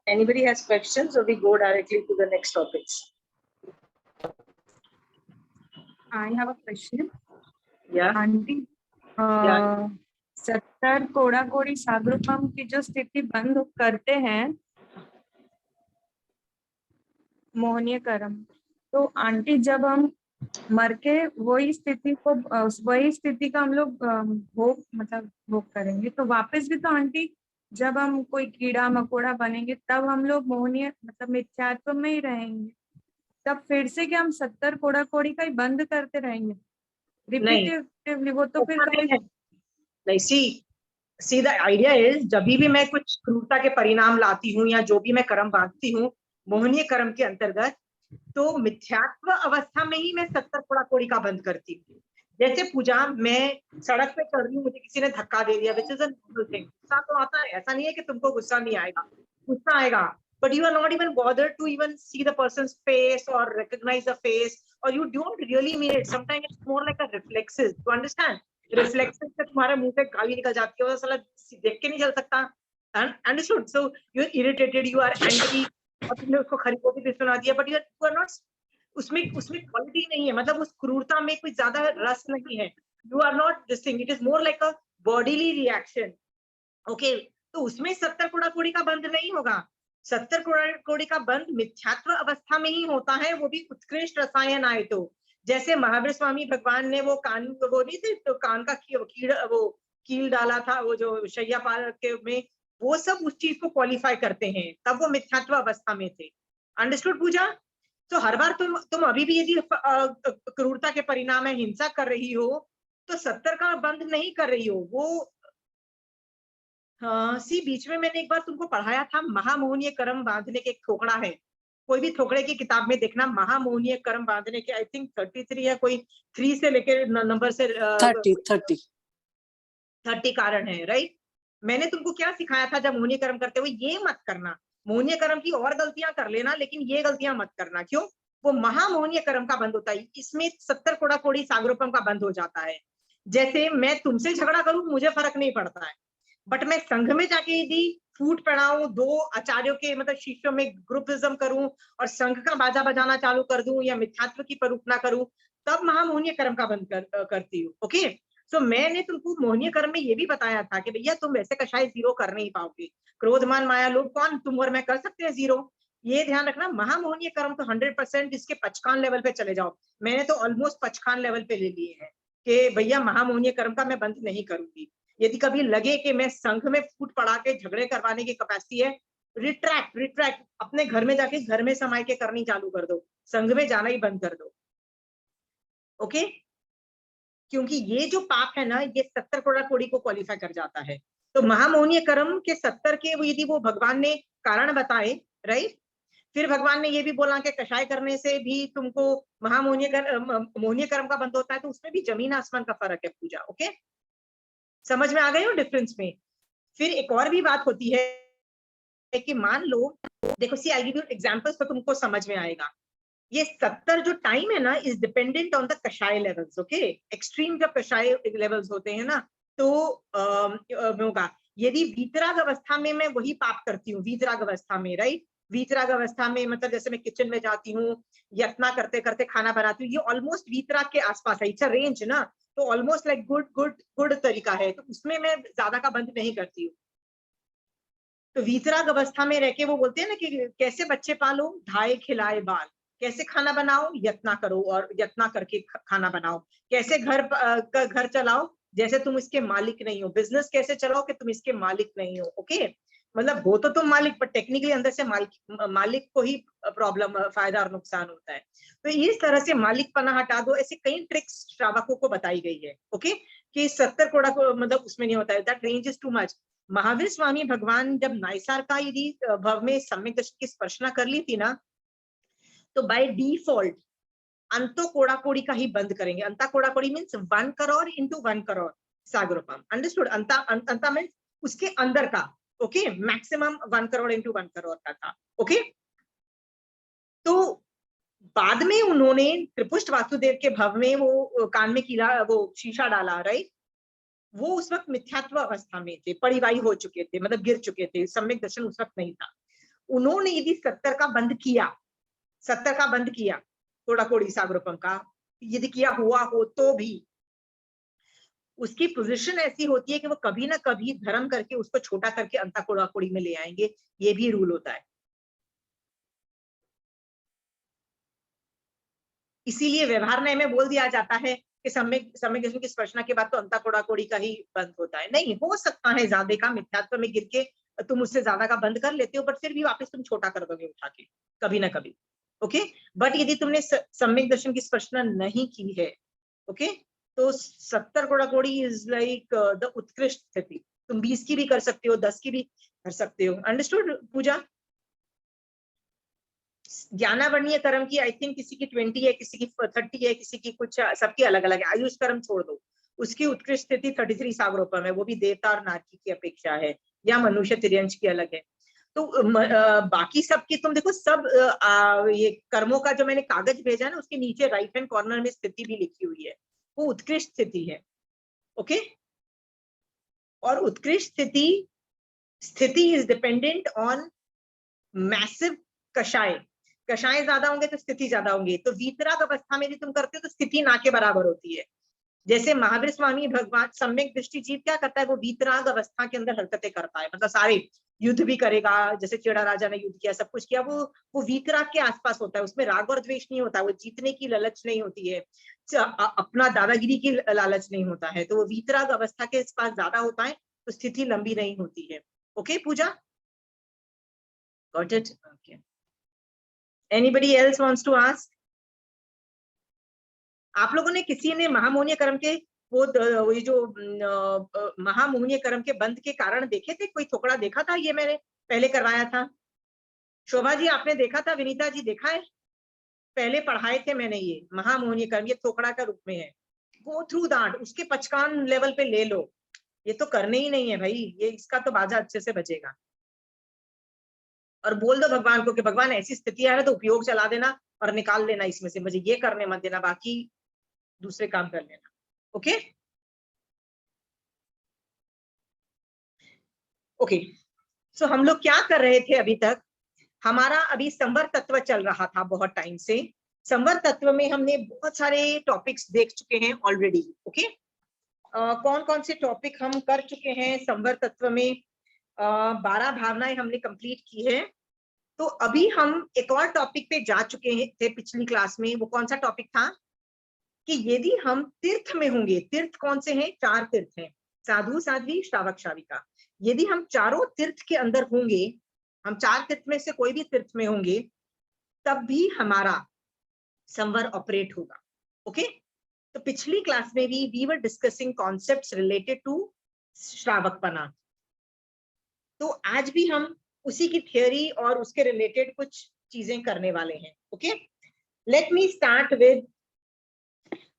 Anybody has questions, or we go directly to the next topics? I have a question. Yeah. Aunty, Yeah. 70 कोड़ा कोड़ी सागरूपम की जो स्थिति बंद करते हैं मोहनीय कर्म, तो आंटी जब हम मर के वही स्थिति को वही स्थिति का हम लोग भोग करेंगे, तो वापस भी तो आंटी जब हम कोई कीड़ा मकोड़ा बनेंगे तब हम लोग मोहनीय मिथ्यात्व में ही रहेंगे, तब फिर से क्या हम 70 कोड़ा कोड़ी का ही बंद करते रहेंगे रिपीटेटिवली? वो तो फिर नहीं, सी द आइडिया इज, जब भी मैं कुछ क्रूरता के परिणाम लाती हूँ या जो भी मैं कर्म बांधती हूँ मोहनीय कर्म के अंतर्गत, तो मिथ्यात्व अवस्था में ही मैं 70 कोड़ा कोड़ी का बंद करती हूँ। जैसे पूजा, मैं सड़क पे चल रही हूँ, मुझे किसी ने धक्का दे दिया, which is a normal thing. गुस्सा तो आता है, ऐसा नहीं है कि तुमको गुस्सा नहीं आएगा, गुस्सा आएगा, but you are not even bothered to even see the person's face or recognize the face, or you don't really mean it. Sometimes it's more like a reflexes. You understand? Reflexes से तुम्हारे मुंह पे गाली निकल जाती है, साला देख के नहीं चल सकता। Understood? So you're irritated, you are angry, और तुमने उसको खरी खोटी भी सुना दिया, but you are not, उसमें क्वालिटी नहीं है, मतलब उस क्रूरता में कोई ज्यादा रस नहीं है। You are not this thing. It is more like a bodily reaction. Okay? तो उसमें 70 कोड़ा कोड़ी का बंद नहीं होगा। 70 कोड़ी का बंद मिथ्यात्व अवस्था में ही होता है, वो भी उत्कृष्ट रसायन आए तो। जैसे महावीर स्वामी भगवान ने वो कान, वो नहीं थे तो कान का कील डाला था, वो जो शैया पाल के में, वो सब उस चीज को क्वालिफाई करते हैं, तब वो मिथ्यात्व अवस्था में थे। अंडरस्टूड पूजा? तो हर बार तुम अभी भी यदि क्रूरता के परिणाम में हिंसा कर रही हो तो 70 का बंद नहीं कर रही हो। वो बीच में मैंने एक बार तुमको पढ़ाया था, महामोहनीय कर्म बांधने के एक थोकड़ा है, कोई भी थोकड़े की किताब में देखना, महामोहनीय कर्म बांधने के, आई थिंक 33 या कोई 3 से लेकर नंबर से 30 कारण है, राइट? मैंने तुमको क्या सिखाया था जब मोहनीय कर्म करते हुए? ये मत करना, मोहनीय कर्म की और गलतियां कर लेना, लेकिन ये गलतियां मत करना। क्यों? वो महामोहनीय कर्म का बंद होता है, इसमें 70 कोड़ा कोड़ी सागरोपम का बंद हो जाता है। जैसे मैं तुमसे झगड़ा करूं, मुझे फर्क नहीं पड़ता है, बट मैं संघ में जाके यदि फूट पड़ाऊं, 2 आचार्यों के मतलब शिष्यों में ग्रुपिज्म करूं और संघ का बाजा बजाना चालू कर दूं या मिथ्यात्व की परूपना करूं, तब महामोहनीय कर्म का बंद करती हूँ। ओके? सो मैंने तुमको मोहनीय कर्म में ये भी बताया था कि भैया तुम वैसे कषाय जीरो कर नहीं पाओगे, क्रोधमान माया लोभ कौन, तुम और मैं कर सकते हैं जीरो। ये ध्यान रखना, महामोहनीय कर्म तो 100% इसके पचखान लेवल पे चले जाओ। मैंने तो ऑलमोस्ट पचखान लेवल पे ले लिए हैं कि भैया महामोहनीय कर्म का मैं बंद नहीं करूंगी। यदि कभी लगे कि मैं संघ में फूट पड़ा के झगड़े करवाने की कैपेसिटी है, रिट्रैक्ट अपने घर में जाके घर में समाये के करनी चालू कर दो, संघ में जाना ही बंद कर दो। ओके? क्योंकि ये जो पाप है ना, ये 70 कोड़ा कोड़ी को क्वालिफाई कर जाता है। तो महामोहनीय कर्म के 70 के यदि वो भगवान ने कारण बताए, राइट, फिर भगवान ने ये भी बोला कि कषाय करने से भी तुमको मोहनीय कर्म का बंद होता है, तो उसमें भी जमीन आसमान का फर्क है पूजा। ओके? समझ में आ गए हो डिफरेंस में? फिर एक और भी बात होती है कि मान लो, देखो सी आई गिव यू एग्जांपल्स तो तुमको समझ में आएगा। ये 70 जो टाइम है ना, इज डिपेंडेंट ऑन द कषाय लेवल्स। ओके? एक्सट्रीम जब कषाय लेवल्स होते हैं ना, तो होगा। यदि वीतराग अवस्था में मैं वही पाप करती हूँ, वीतराग अवस्था में, राइट, वीतराग अवस्था में मतलब जैसे मैं किचन में जाती हूँ, यत्ना करते करते खाना बनाती हूँ, ये ऑलमोस्ट वीतराग के आसपास है, इट्स अ रेंज ना, तो ऑलमोस्ट लाइक गुड तरीका है, तो उसमें मैं ज्यादा का बंद नहीं करती हूँ। तो वीतराग अवस्था में रह के वो बोलते हैं ना कि कैसे बच्चे पालो, ढाई खिलाए बाल, कैसे खाना बनाओ, यत्ना करो और यत्ना करके खाना बनाओ, कैसे घर चलाओ जैसे तुम इसके मालिक नहीं हो, बिजनेस कैसे चलाओ कि तुम इसके मालिक नहीं हो। ओके? मतलब हो तो तुम मालिक, पर टेक्निकली अंदर से मालिक को ही प्रॉब्लम, फायदा और नुकसान होता है। तो इस तरह से मालिक पना हटा दो, ऐसे कई ट्रिक्स श्रावकों को बताई गई है। ओके? कि 70 कोड़ा को मतलब उसमें नहीं होता है, that range is too much. Mahavir Swami भगवान जब नाइसार का यदि भव में सम्यक दर्शन की स्पर्शना कर ली थी ना, तो बाय डिफॉल्ट अंतो कोड़ा कोड़ी का ही बंद करेंगे। अंता कोड़ा कोड़ी मीन्स 1 करोड़ इंटू 1 करोड़ सागरोपम। अंडरस्टूड? अंता मीन्स उसके अंदर का। Okay? Maximum 1 crore into 1 crore का था। ओके? तो बाद में उन्होंने त्रिपुष्ट वासुदेव के भव में वो कान में कीड़ा, वो शीशा डाला, राइट, वो उस वक्त मिथ्यात्व अवस्था में थे, परिवाही हो चुके थे, मतलब गिर चुके थे, सम्यक दर्शन उस वक्त नहीं था। उन्होंने यदि 70 का बंद किया, 70 का बंद किया थोड़ा कोड़ी सागरोपम का यदि किया हुआ हो, तो भी उसकी पोजीशन ऐसी होती है कि वो कभी ना कभी धर्म करके उसको छोटा करके अंता कोड़ी में ले आएंगे। ये भी रूल होता है। इसीलिए व्यवहार न्याय में बोल दिया जाता है कि सम्यक दर्शन की स्पर्शना के बाद तो अंता कोड़ी का ही बंद होता है। नहीं, हो सकता है ज्यादा का मिथ्यात्व में गिर के तुम उससे ज्यादा का बंद कर लेते हो, बट फिर भी वापस तुम छोटा कर दोगे उठा के कभी ना कभी। ओके, बट यदि तुमने सम्यक दर्शन की स्पर्शना नहीं की है, ओके, तो 70 कोड़ी इज लाइक द उत्कृष्ट स्थिति। तुम 20 की भी कर सकते हो, 10 की भी कर सकते हो। अंडरस्टूड पूजा? ज्ञानावर्णीय कर्म की आई थिंक किसी की 20 है, किसी की 30 है, किसी की कुछ, सबकी अलग अलग है। आयुष कर्म छोड़ दो, उसकी उत्कृष्ट स्थिति 33 सागरोपम है, वो भी देवता और नारकी की अपेक्षा है, या मनुष्य तिर्यंश की अलग है। तो बाकी सब की तुम देखो, सब ये कर्मों का जो मैंने कागज भेजा ना, उसके नीचे राइट हैंड कॉर्नर में स्थिति भी लिखी हुई है, वो उत्कृष्ट स्थिति है। ओके, और उत्कृष्ट स्थिति इज डिपेंडेंट ऑन मैसिव कषाय। कषाय ज्यादा होंगे तो स्थिति ज्यादा होंगे। तो वीतराग अवस्था में यदि तुम करते हो तो स्थिति ना के बराबर होती है। जैसे महावीर स्वामी भगवान सम्यक दृष्टि जीव क्या करता है, वो वीतराग अवस्था के अंदर हरकतें करता है, मतलब सारे युद्ध भी करेगा, जैसे चेड़ा राजा ने युद्ध किया, सब कुछ किया, वो वीतराग के आसपास होता है। उसमें राग और द्वेष नहीं होता, वो जीतने की लालच नहीं होती है, अपना दादागिरी की लालच नहीं होता है। तो वो वीतराग अवस्था के पास ज्यादा होता है, तो स्थिति लंबी नहीं होती है। Okay Pooja, got it? Okay, anybody else wants to ask? आप लोगों ने, किसी ने महामोहनीय कर्म के ये जो महामोहनीय कर्म के बंद के कारण देखे थे? कोई थोकड़ा देखा था? ये मैंने पहले करवाया था। शोभा जी आपने देखा था? विनीता जी देखा है? पहले पढ़ाए थे मैंने ये महामोहनीय कर्म, ये थोकड़ा का रूप में है। गो थ्रू दैट, उसके पचकान लेवल पे ले लो। ये तो करने ही नहीं है भाई, ये इसका तो बाजा अच्छे से बचेगा। और बोल दो भगवान को कि भगवान ऐसी स्थिति है ना, तो उपयोग चला देना और निकाल लेना इसमें से, मुझे ये करने मत देना, बाकी दूसरे काम कर लेना। ओके ओके, सो हम लोग क्या कर रहे थे अभी तक? हमारा अभी संवर तत्व चल रहा था बहुत टाइम से। संवर तत्व में हमने बहुत सारे टॉपिक्स देख चुके हैं ऑलरेडी। ओके, कौन कौन से टॉपिक हम कर चुके हैं संवर तत्व में? 12 भावनाएं हमने कंप्लीट की है। तो अभी हम एक और टॉपिक पे जा चुके थे पिछली क्लास में। वो कौन सा टॉपिक था? कि यदि हम तीर्थ में होंगे, तीर्थ कौन से हैं? 4 तीर्थ हैं, साधु, साध्वी, श्रावक, श्राविका। यदि हम चारों तीर्थ के अंदर होंगे, हम 4 तीर्थ में से कोई भी तीर्थ में होंगे, तब भी हमारा संवर ऑपरेट होगा। ओके, तो पिछली क्लास में भी we were discussing concepts related to श्रावकपना। तो आज भी हम उसी की थियोरी और उसके रिलेटेड कुछ चीजें करने वाले हैं। Okay, let me start with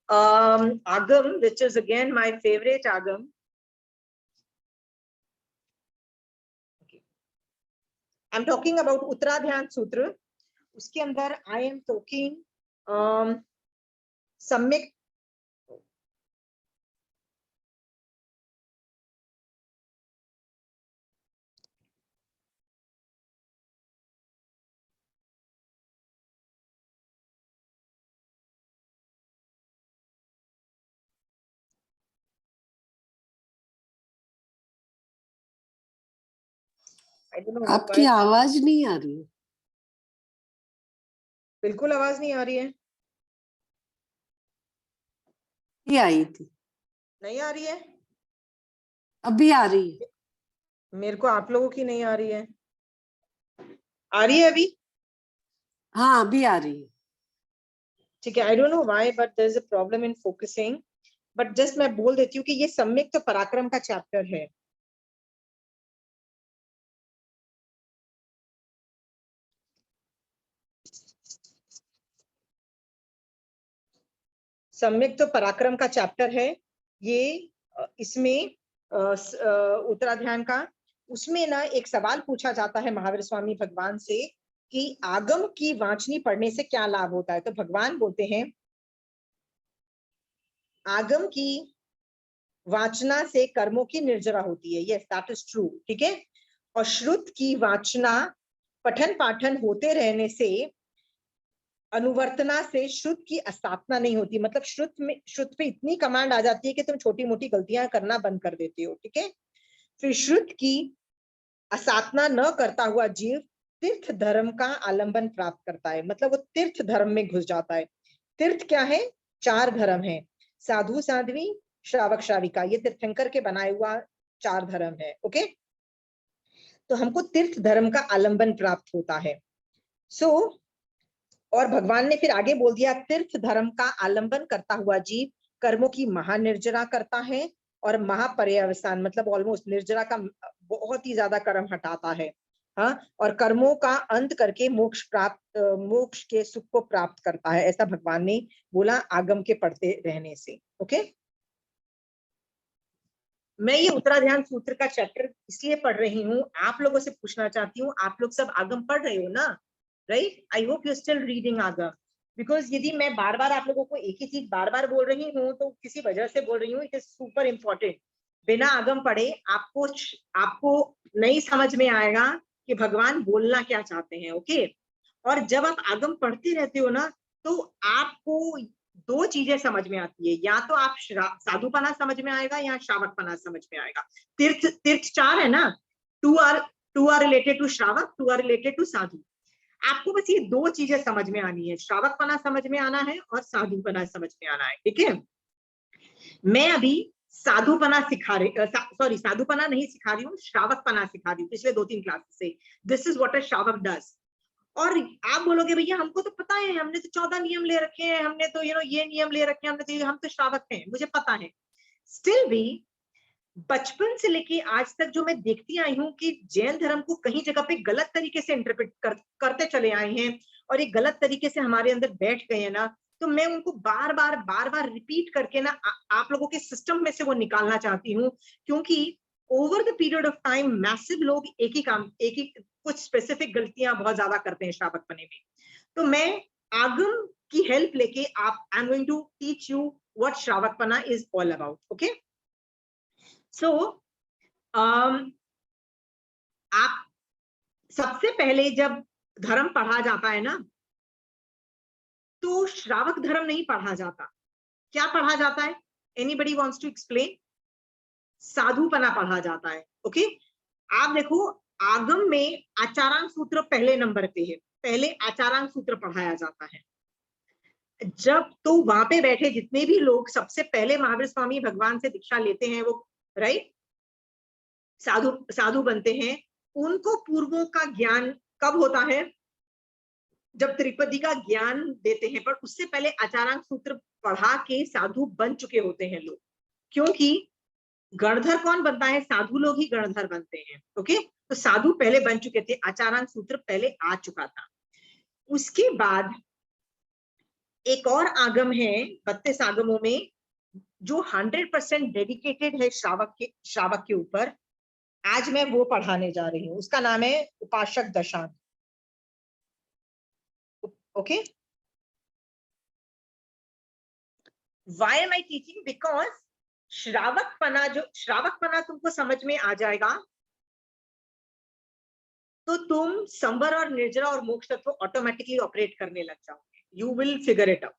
Agam, which is again my favorite Agam. Okay. I'm talking about Uttradhyan Sutra. उसके अंदर I am talking सम्यक आपकी आवाज नहीं आ रही है। बिल्कुल आवाज नहीं आ रही है। ये आई थी, नहीं आ रही है? अभी आ रही है। मेरे को आप लोगों की नहीं आ रही है। आ रही है अभी? हाँ अभी आ रही है। ठीक है, I don't know why but there is a problem in focusing, but just मैं बोल देती हूँ कि ये सम्यक तो पराक्रम का चैप्टर है। सम्यक तो पराक्रम का चैप्टर है ये। इसमें उत्तराध्यान का, उसमें ना एक सवाल पूछा जाता है महावीर स्वामी भगवान से कि आगम की वांछनी पढ़ने से क्या लाभ होता है। तो भगवान बोलते हैं आगम की वाचना से कर्मों की निर्जरा होती है। यस दैट इज ट्रू, ठीक है। और श्रुत की वाचना पठन पाठन होते रहने से अनुवर्तना से श्रुत की अस्थापना नहीं होती, मतलब श्रुत पे इतनी कमांड आ जाती है कि तुम छोटी मोटी गलतियां करना बंद कर देते हो, ठीक है। फिर श्रुत की असाधना न करता हुआ जीव तीर्थ धर्म का आलंबन प्राप्त करता है, मतलब वो तीर्थ धर्म में घुस जाता है। तीर्थ क्या है? 4 धर्म है, साधु साध्वी श्रावक श्राविका, ये तीर्थंकर के बनाए हुआ 4 धर्म है। ओके, तो हमको तीर्थ धर्म का आलंबन प्राप्त होता है। और भगवान ने फिर आगे बोल दिया, तीर्थ धर्म का आलंबन करता हुआ जीव कर्मों की महानिर्जरा करता है और महापर्यवसान, मतलब ऑलमोस्ट निर्जरा का बहुत ही ज्यादा कर्म हटाता है। हाँ, और कर्मों का अंत करके मोक्ष के सुख को प्राप्त करता है, ऐसा भगवान ने बोला आगम के पढ़ते रहने से। ओके, मैं ये उत्तराध्यान सूत्र का चैप्टर इसलिए पढ़ रही हूँ, आप लोगों से पूछना चाहती हूँ, आप लोग सब आगम पढ़ रहे हो ना, right? I hope you still reading आगम, बिकॉज यदि मैं बार बार आप लोगों को एक ही चीज बार बार बोल रही हूँ तो किसी वजह से बोल रही हूँ, इट इज सुपर इंपॉर्टेंट। बिना आगम पढ़े आपको नहीं समझ में आएगा कि भगवान बोलना क्या चाहते हैं। ओके, और जब आप आगम पढ़ते रहते हो ना, तो आपको 2 चीजें समझ में आती है, या तो आप साधुपना समझ में आएगा या श्रावकपना समझ में आएगा। तीर्थ 4 है ना, 2 आर रिलेटेड टू श्रावक, 2 आर रिलेटेड टू साधु। आपको बस ये 2 चीजें समझ में आनी है, श्रावकपना समझ में आना है और साधुपना समझ में आना है, ठीक है। मैं अभी साधुपना साधुपना नहीं सिखा रही हूँ, श्रावकपना सिखा रही हूँ पिछले 2-3 क्लासेस से। दिस इज व्हाट अ श्रावक डज। और आप बोलोगे भैया हमको तो पता है, हमने तो 14 नियम ले रखे हैं, हमने तो ये नियम ले रखे हैं, हम तो श्रावक हैं, मुझे पता है। स्टिल भी बचपन से लेके आज तक जो मैं देखती आई हूँ कि जैन धर्म को कहीं जगह पे गलत तरीके से इंटरप्रेट करते चले आए हैं और ये गलत तरीके से हमारे अंदर बैठ गए हैं ना, तो मैं उनको बार बार रिपीट करके ना आप लोगों के सिस्टम में से वो निकालना चाहती हूँ, क्योंकि over the period of time massive लोग एक ही कुछ स्पेसिफिक गलतियां बहुत ज्यादा करते हैं श्रावकपने में। तो मैं आगम की हेल्प लेके I am going to teach you what श्रावकपना is all about. Okay, so आप सबसे पहले जब धर्म पढ़ा जाता है ना, तो श्रावक धर्म नहीं पढ़ा जाता, क्या पढ़ा जाता है? Anybody wants to explain? साधुपना पढ़ा जाता है। ओके, आप देखो आगम में आचारांग सूत्र पहले नंबर पे है, पहले आचारांग सूत्र पढ़ाया जाता है। जब तो वहां पे बैठे जितने भी लोग सबसे पहले महावीर स्वामी भगवान से दीक्षा लेते हैं, वो राइट साधु बनते हैं, उनको पूर्वों का ज्ञान कब होता है? जब त्रिपदी का ज्ञान देते हैं, पर उससे पहले आचारांग सूत्र पढ़ा के साधु बन चुके होते हैं लोग, क्योंकि गणधर कौन बनता है? साधु लोग ही गणधर बनते हैं। ओके, तो साधु पहले बन चुके थे, आचारांग सूत्र पहले आ चुका था। उसके बाद एक और आगम है 32 आगमों में, जो 100% डेडिकेटेड है श्रावक के ऊपर। आज मैं वो पढ़ाने जा रही हूँ, उसका नाम है Upasak Dashang. Okay, why am I teaching? Because श्रावकपना तुमको समझ में आ जाएगा तो तुम संवर और निर्जरा और मोक्ष तत्व ऑटोमेटिकली ऑपरेट करने लग जाओगे। You will figure it out.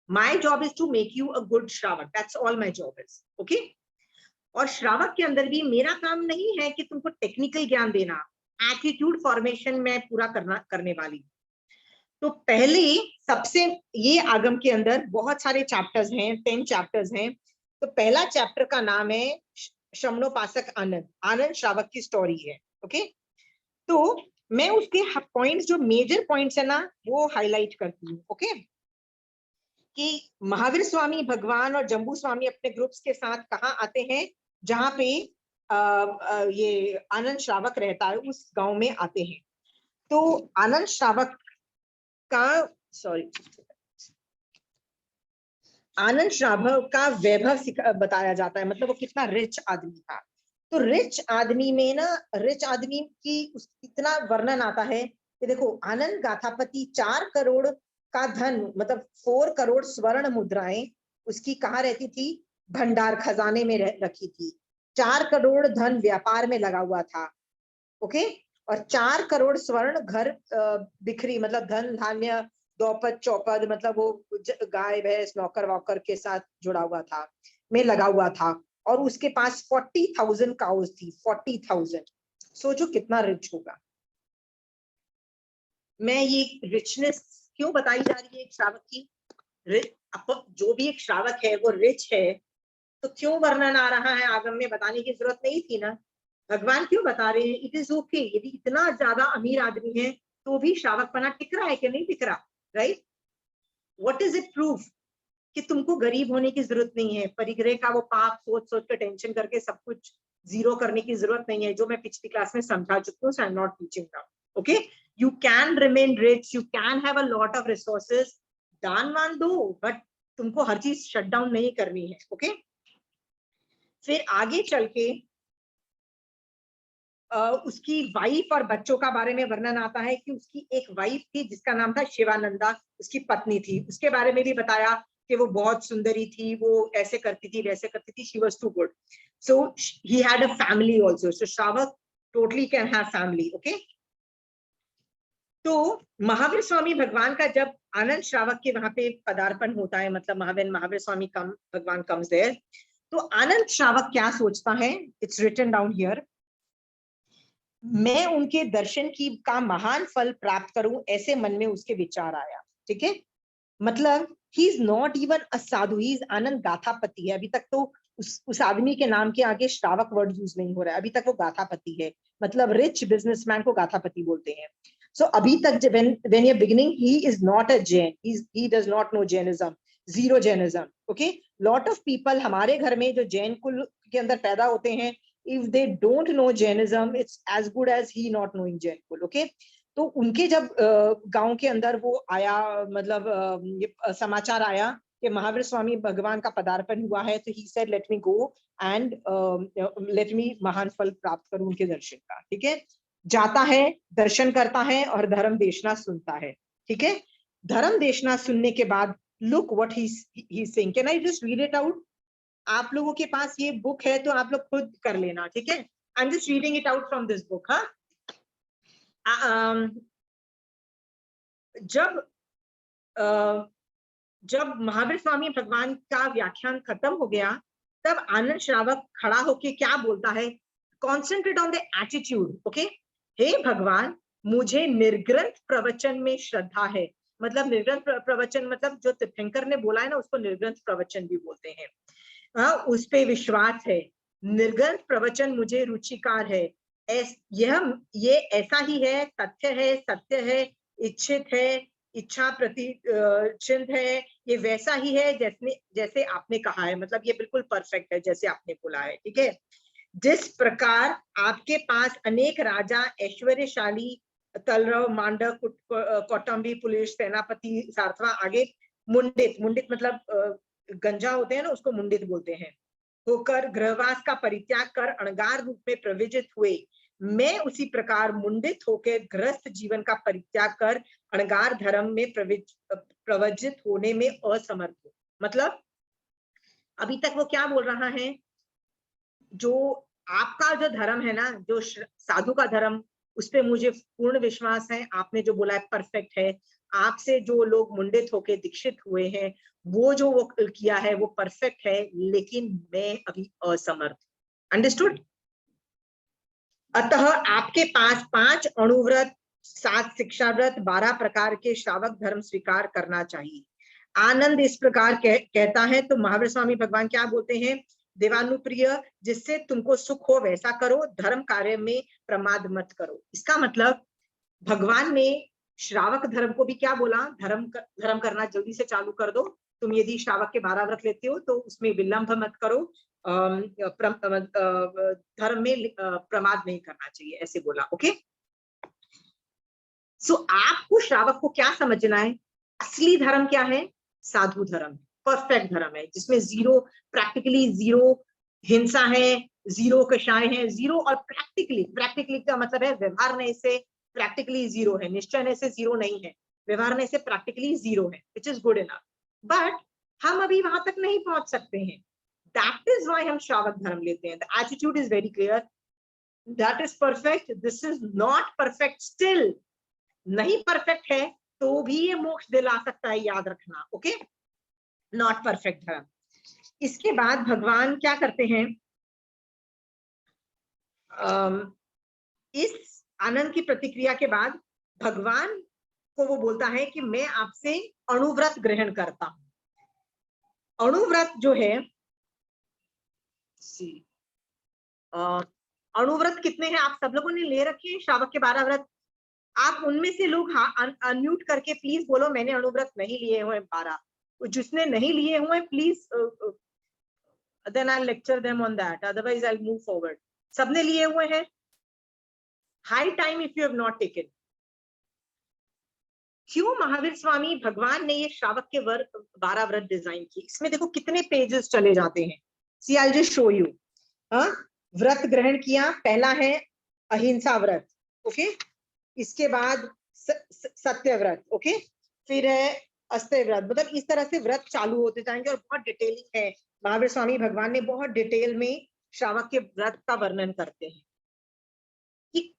My job is to make you a good श्रावक, that's all my job is. Okay, और श्रावक के अंदर भी मेरा काम नहीं है कि तुमको टेक्निकल ज्ञान देना, एटीट्यूड फॉर्मेशन में पूरा करने वाली। तो पहले सबसे ये आगम के अंदर बहुत सारे चैप्टर्स हैं, 10 चैप्टर्स हैं। तो पहला चैप्टर का नाम है शमनोपासक आनंद श्रावक की स्टोरी है। ओके, तो मैं उसके पॉइंट्स, जो मेजर पॉइंट्स है ना, वो हाईलाइट करती हूँ। ओके, कि महावीर स्वामी भगवान और जम्बू स्वामी अपने ग्रुप्स के साथ कहाँ आते हैं? जहाँ पे ये आनंद श्रावक रहता है, उस गांव में आते हैं। तो आनंद श्रावक आनंद श्रावक का वैभव बताया जाता है, मतलब वो कितना रिच आदमी था। तो रिच आदमी में ना, रिच आदमी की इतना वर्णन आता है कि देखो, आनंद गाथापति 4 करोड़ का धन, मतलब 4 करोड़ स्वर्ण मुद्राएं उसकी कहाँ रहती थी? भंडार खजाने में रखी थी। 4 करोड़ धन व्यापार में लगा हुआ था। ओके, और 4 करोड़ स्वर्ण घर बिखरी, मतलब धन धान्य दौपद चौपद, मतलब वो गाय भैंस नौकर वौकर के साथ जुड़ा हुआ था, में लगा हुआ था। और उसके पास 40,000 काउज थी, 40,000। सोचो कितना रिच होगा। मैं ये रिचनेस क्यों बताई जा रही है एक श्रावक की? जो भी एक श्रावक है वो रिच है, तो क्यों वर्णन आ रहा है आगम में? बताने की जरूरत नहीं थी ना। भगवान क्यों बता रहे हैं? It is okay. यदि इतना ज्यादा अमीर आदमी है तो भी श्रावकपना टिक रहा है कि नहीं टिक रहा, right? What is it proof कि तुमको गरीब होने की जरूरत नहीं है। परिग्रह का वो पाप सोच सोच कर टेंशन करके सब कुछ जीरो करने की जरूरत नहीं है, जो मैं पिछली क्लास में समझा चुकी हूँ। So I am not teaching now. Okay, you can remain rich, you can have a lot of resources, दान वान दो, बट तुमको हर चीज शट डाउन नहीं करनी है। ओके, फिर आगे चल के उसकी वाइफ और बच्चों का बारे में वर्णन आता है कि उसकी एक वाइफ थी जिसका नाम था शिवानंदा, उसकी पत्नी थी। उसके बारे में भी बताया कि वो बहुत सुंदरी थी, वो ऐसे करती थी वैसे करती थी, she was too good. So he had a family also. So श्रावक totally can have family. Okay, तो महावीर स्वामी भगवान का जब आनंद श्रावक के वहां पे पदार्पण होता है, मतलब महावीर स्वामी कम भगवान कम्स देयर, तो आनंद श्रावक क्या सोचता है? इट्स रिटन डाउन हियर, मैं उनके दर्शन की का महान फल प्राप्त करूं, ऐसे मन में उसके विचार आया। ठीक है, मतलब he is not even a साधु, ही इज आनंद गाथापति है। अभी तक तो उस आदमी के नाम के आगे श्रावक वर्ड यूज नहीं हो रहा है, अभी तक वो गाथापति है, मतलब रिच बिजनेसमैन को गाथापति बोलते हैं। सो अभी तक when you're beginning, he is not a Jain, he does not know Jainism, zero Jainism. Okay, lot of people हमारे घर में जो जैन कुल के अंदर पैदा होते हैं, if they don't know Jainism, it's as good as he not knowing Jain कुल. Okay, तो उनके जब गांव के अंदर वो आया, मतलब ये समाचार आया कि महावीर स्वामी भगवान का पदार्पण हुआ है, तो he said let me go and let me महान फल प्राप्त करूं उनके दर्शन का। ठीक है, जाता है, दर्शन करता है और धर्म देशना सुनता है। ठीक है, धर्म देशना सुनने के बाद look what he is saying. Can I just read it out? आप लोगों के पास ये बुक है तो आप लोग खुद कर लेना। ठीक है, I am just reading it out from this book. हाँ, जब महावीर स्वामी भगवान का व्याख्यान खत्म हो गया, तब आनंद श्रावक खड़ा होके क्या बोलता है? Concentrate on the attitude. Okay, हे भगवान, मुझे निर्ग्रंथ प्रवचन में श्रद्धा है। मतलब निर्ग्रंथ प्रवचन, मतलब जो तीर्थंकर ने बोला है ना, उसको निर्ग्रंथ प्रवचन भी बोलते हैं। हाँ, उस पे विश्वास है। निर्ग्रंथ प्रवचन मुझे रुचिकार है। ये ऐसा ही है, तथ्य है, सत्य है, इच्छित है, इच्छा चिन्ह है, ये वैसा ही है जैसे आपने कहा है। मतलब ये बिल्कुल परफेक्ट है जैसे आपने बोला है। ठीक है, जिस प्रकार आपके पास अनेक राजा, ऐश्वर्यशाली, तलरव, मांडक, कौटुंबी, पुलिस, सेनापति, सारथवा, आगे मुंडित, मुंडित मतलब गंजा होते हैं ना, उसको मुंडित बोलते हैं, होकर गृहवास का परित्याग कर अणगार रूप में प्रविजित हुए, मैं उसी प्रकार मुंडित होकर गृहस्थ जीवन का परित्याग कर अणगार धर्म में प्रवजित होने में असमर्थ हूं। मतलब अभी तक वो क्या बोल रहा है? जो आपका जो धर्म है ना, जो साधु का धर्म, उस पे मुझे पूर्ण विश्वास है। आपने जो बोला है परफेक्ट है। आपसे जो लोग मुंडित होके दीक्षित हुए हैं, वो जो वो किया है वो परफेक्ट है, लेकिन मैं अभी असमर्थ। अंडरस्टूड? अतः आपके पास 5 अणुव्रत, 7 शिक्षाव्रत, 12 प्रकार के श्रावक धर्म स्वीकार करना चाहिए। आनंद इस प्रकार कहता है तो महावीर स्वामी भगवान क्या बोलते हैं? देवानुप्रिय, जिससे तुमको सुख हो वैसा करो, धर्म कार्य में प्रमाद मत करो। इसका मतलब भगवान ने श्रावक धर्म को भी क्या बोला? धर्म करना जल्दी से चालू कर दो। तुम यदि श्रावक के 12 व्रत लेते हो तो उसमें विलंब मत करो, धर्म में प्रमाद नहीं करना चाहिए, ऐसे बोला। ओके, सो आपको श्रावक को क्या समझना है? असली धर्म क्या है? साधु धर्म, परफेक्ट धर्म है, जिसमें जीरो, प्रैक्टिकली जीरो हिंसा है, जीरो कषाय है, जीरो। और प्रैक्टिकली का मतलब है व्यवहार से प्रैक्टिकली जीरो है, निश्चय से जीरो नहीं है, व्यवहार से प्रैक्टिकली जीरो है, which is good enough. But हम अभी वहां तक नहीं पहुंच सकते हैं। दैट इज व्हाई हम श्रावक धर्म लेते हैं। The attitude is very clear. That is perfect, this is not perfect still. नहीं परफेक्ट है तो भी ये मोक्ष दिला सकता है, याद रखना, ओके, नॉट परफेक्ट है। इसके बाद भगवान क्या करते हैं, इस आनंद की प्रतिक्रिया के बाद भगवान को वो बोलता है कि मैं आपसे अणुव्रत ग्रहण करता हूं। अणुव्रत जो है, अणुव्रत कितने हैं आप सब लोगों ने ले रखे हैं, श्रावक के 12 व्रत। आप उनमें से लोग अनम्यूट करके प्लीज बोलो मैंने अणुव्रत नहीं लिए हुए 12। जिसने नहीं लिए हुए please, then I'll lecture them on that, otherwise I'll move forward। सबने लिए हुए हैं? High time if you have not taken। क्यों महावीर स्वामी भगवान ने ये श्रावक के 12 व्रत डिजाइन किए? इसमें देखो कितने पेजेस चले जाते हैं। See, I'll just show you। व्रत ग्रहण किया, पहला है अहिंसा व्रत, ओके, इसके बाद सत्य व्रत, ओके, फिर है अस्त्य व्रत। मतलब इस तरह से व्रत चालू होते जाएंगे और बहुत डिटेलिंग है। महावीर स्वामी भगवान ने बहुत डिटेल में श्रावक के व्रत का वर्णन करते हैं कि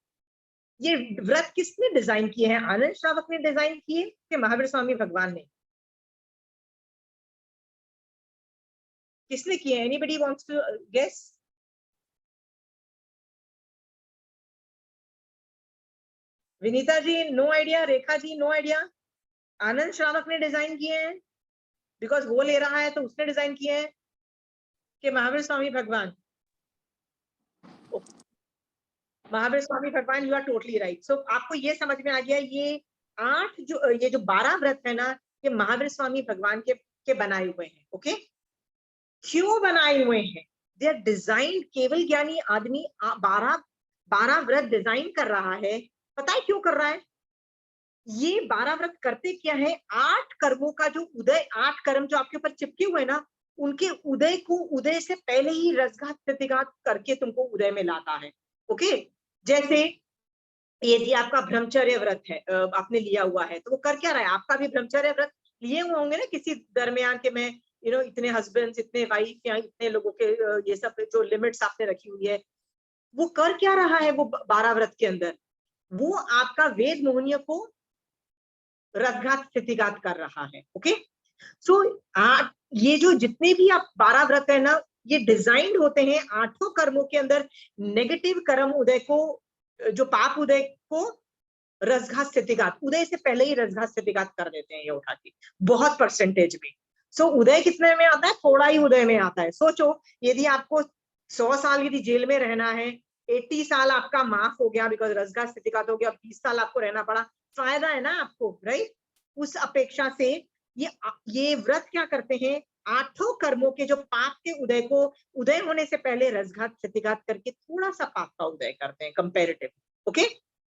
ये व्रत किसने डिजाइन किए हैं, आनंद श्रावक ने डिजाइन किए कि महावीर स्वामी भगवान ने? किसने किए? Anybody wants to guess? Vinita ji no idea, Rekha ji no idea. Anand श्रावक ने डिजाइन किए हैं, बिकॉज वो ले रहा है तो उसने डिजाइन किए हैं कि महावीर स्वामी भगवान? महावीर स्वामी भगवान, यू आर टोटली राइट। सो आपको ये समझ में आ गया, ये जो 12 व्रत है ना, ये महावीर स्वामी भगवान के बनाए हुए हैं, ओके। क्यों बनाए हुए हैं? दे आर डिजाइन, केवल ज्ञानी आदमी 12 व्रत डिजाइन कर रहा है। पता है क्यों कर रहा है? ये 12 व्रत करते क्या है, 8 कर्मों का जो उदय, 8 कर्म जो आपके ऊपर चिपके हुए ना, उनके उदय को उदय से पहले ही रसघात प्रतिघात करके तुमको उदय में लाता है, ओके। जैसे यदि आपका ब्रह्मचर्य व्रत है, आपने लिया हुआ है, तो वो कर क्या रहा है? आपका भी ब्रह्मचर्य व्रत लिए हुए होंगे ना किसी दरमियान के, मैं इतने हस्बैंड्स, इतने वाइफ या इतने लोगों के, ये सब जो लिमिट्स आपने रखी हुई है, वो कर क्या रहा है? वो 12 व्रत के अंदर वो आपका वेद मोहनीय को रसघात स्थितिघात कर रहा है, ओके। सो ये जो जितने भी आप 12 व्रत है ना, ये डिजाइंड होते हैं 8 कर्मों के अंदर नेगेटिव कर्म उदय को, जो पाप उदय को रसघात स्थितिघात, उदय से पहले ही रसघात स्थितिघात कर देते हैं ये उठा के, बहुत परसेंटेज में। सो उदय कितने में आता है? थोड़ा ही उदय में आता है। सोचो यदि आपको 100 साल यदि जेल में रहना है, 80 साल आपका माफ हो गया बिकॉज रसघात स्थितिघात हो गया, 20 साल आपको रहना पड़ा, फायदा है ना आपको, राइट? उस अपेक्षा से ये व्रत क्या करते हैं, 8 कर्मों के जो पाप के उदय को उदय होने से पहले रसघात स्थितिघात करके थोड़ा सा पाप का उदय करते हैं कंपैरेटिव, ओके।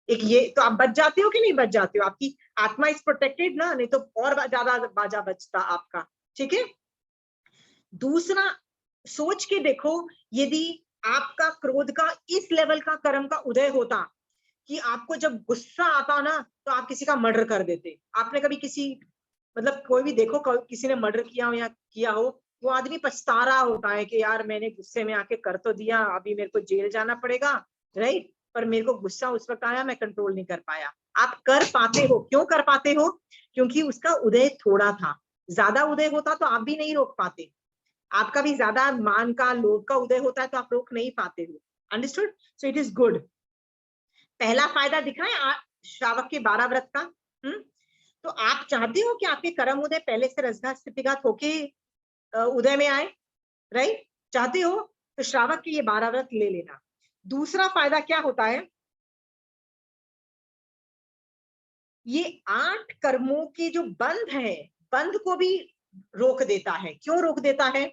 एक ये तो आप बच जाते हो कि नहीं बच जाते हो? आपकी आत्मा इज प्रोटेक्टेड ना, नहीं तो और ज्यादा बाजा बचता आपका, ठीक है। दूसरा, सोच के देखो, यदि आपका क्रोध का इस लेवल का कर्म का उदय होता कि आपको जब गुस्सा आता ना तो आप किसी का मर्डर कर देते। आपने कभी किसी, मतलब कोई भी देखो, किसी ने मर्डर किया हो या किया हो, वो आदमी पछता रहा होता है कि यार मैंने गुस्से में आके कर तो दिया, अभी मेरे को जेल जाना पड़ेगा, राइट? पर मेरे को गुस्सा उस वक्त आया, मैं कंट्रोल नहीं कर पाया। आप कर पाते हो, क्यों कर पाते हो? क्योंकि उसका उदय थोड़ा था। ज्यादा उदय होता तो आप भी नहीं रोक पाते। आपका भी ज्यादा मान का, लोभ का उदय होता है तो आप रोक नहीं पाते हो। Understood? So it is good. पहला फायदा दिखा है श्रावक के 12 व्रत का। तो आप चाहते हो कि आपके कर्म उदय पहले से रसघात स्थितिघात होके उदय में आए, राइट? चाहते हो तो श्रावक के ये 12 व्रत ले लेना। दूसरा फायदा क्या होता है, ये 8 कर्मों के जो बंध है, बंध को भी रोक देता है। क्यों रोक देता है?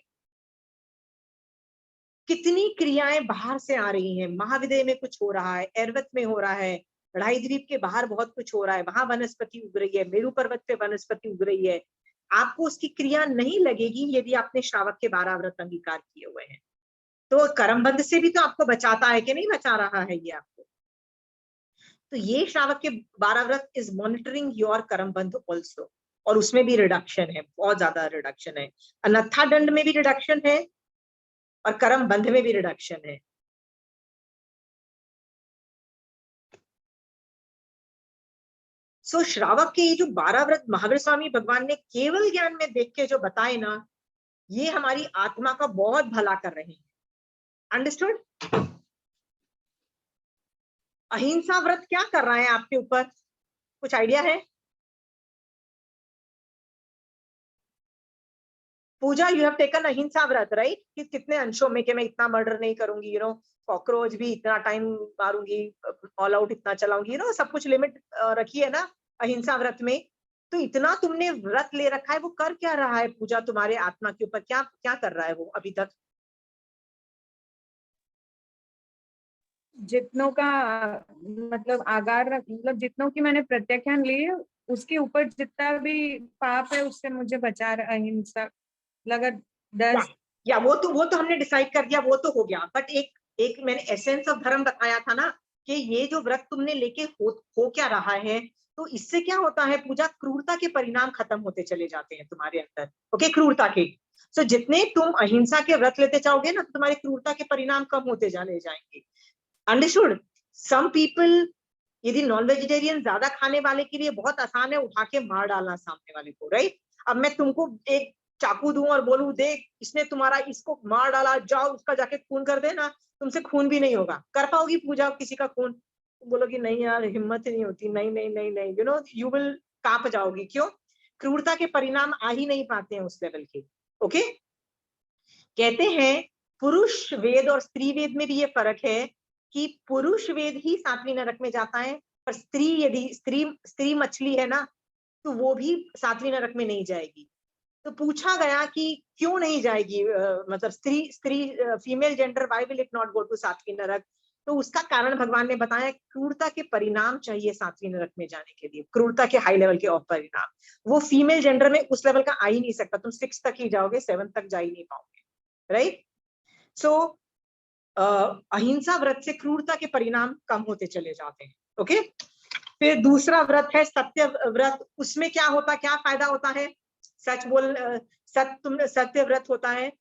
कितनी क्रियाएं बाहर से आ रही हैं, महाविदय में कुछ हो रहा है, एरवत में हो रहा है, ढाई द्वीप के बाहर बहुत कुछ हो रहा है, वहां वनस्पति उग रही है, मेरू पर्वत पे वनस्पति उग रही है। आपको उसकी क्रिया नहीं लगेगी यदि आपने श्रावक के 12 व्रत अंगीकार किए हुए हैं। तो कर्मबंध से भी तो आपको बचाता है कि नहीं बचा रहा है ये आपको? तो ये श्रावक के 12 व्रत इज मॉनिटरिंग योर कर्मबंध ऑल्सो, और उसमें भी रिडक्शन है, बहुत ज्यादा रिडक्शन है। अन्यथा दंड में भी रिडक्शन है और कर्म बंध में भी रिडक्शन है। सो श्रावक के ये जो 12 व्रत महावीर स्वामी भगवान ने केवल ज्ञान में देख के जो बताए ना, ये हमारी आत्मा का बहुत भला कर रहे हैं। अंडरस्टूड? अहिंसा व्रत क्या कर रहा है आपके ऊपर, कुछ आइडिया है? पूजा, यू हैव टेकन अहिंसा व्रत, राइट? कि कितने अंशों में, कि मैं इतना मर्डर नहीं करूंगी, कॉकरोच भी इतना टाइम मारूंगी, ऑल आउट इतना चलाऊंगी, सब कुछ लिमिट रखी है ना अहिंसा व्रत में। तो इतना तुमने व्रत ले रखा है, वो कर क्या रहा है पूजा तुम्हारे आत्मा के ऊपर? क्या क्या कर रहा है वो अभी तक? जितनों का मतलब आगार मतलब जितनों की मैंने प्रत्याख्यान ली है, उसके ऊपर जितना भी पाप है उससे मुझे बचा रहा अहिंसा। अगर 10 या वो तो हमने डिसाइड कर दिया, वो तो हो गया। बट एक मैंने एसेंस ऑफ धर्म बताया था ना, कि ये जो व्रत तुमने लेके हो क्या रहा है, तो इससे क्या होता है पूजा, क्रूरता के परिणाम खत्म होते चले जाते हैं तुम्हारे अंदर। ओके, क्रूरता के। सो जितने तुम अहिंसा के व्रत लेते जाओगे ना, तो तुम्हारे क्रूरता के परिणाम कम होते चले जाएंगे। अंडरस्टूड? सम पीपल, यदि नॉन वेजिटेरियन ज्यादा खाने वाले के लिए बहुत आसान है उठा के मार डालना सामने वाले को, राइट? अब मैं तुमको एक चाकू दूं और बोलूं देख इसने तुम्हारा इसको मार डाला, जाओ उसका जाके खून कर दे ना, तुमसे खून भी नहीं होगा। कर पाओगी पूजा किसी का खून? बोलोगी नहीं यार, हिम्मत ही नहीं होती, नहीं नहीं नहीं नहीं, यू विल कांप जाओगी। क्यों? क्रूरता के परिणाम आ ही नहीं पाते हैं उस लेवल के। ओके, कहते हैं पुरुष वेद और स्त्री वेद में भी ये फर्क है कि पुरुष वेद ही 7वीं नरक में जाता है, पर स्त्री, यदि स्त्री मछली है ना, तो वो भी 7वीं नरक में नहीं जाएगी। तो पूछा गया कि क्यों नहीं जाएगी, मतलब स्त्री female gender, why will it not go to 7वीं नरक? तो उसका कारण भगवान ने बताया, क्रूरता के परिणाम चाहिए 7वीं नरक में जाने के लिए, क्रूरता के हाई लेवल के और परिणाम। वो फीमेल जेंडर में उस लेवल का आ ही नहीं सकता, तुम 6 तक ही जाओगे, 7 तक जा ही नहीं पाओगे, राइट? सो अहिंसा व्रत से क्रूरता के परिणाम कम होते चले जाते हैं। ओके, फिर दूसरा व्रत है सत्य व्रत। उसमें क्या होता, क्या फायदा होता है? सत्य व्रत होता है,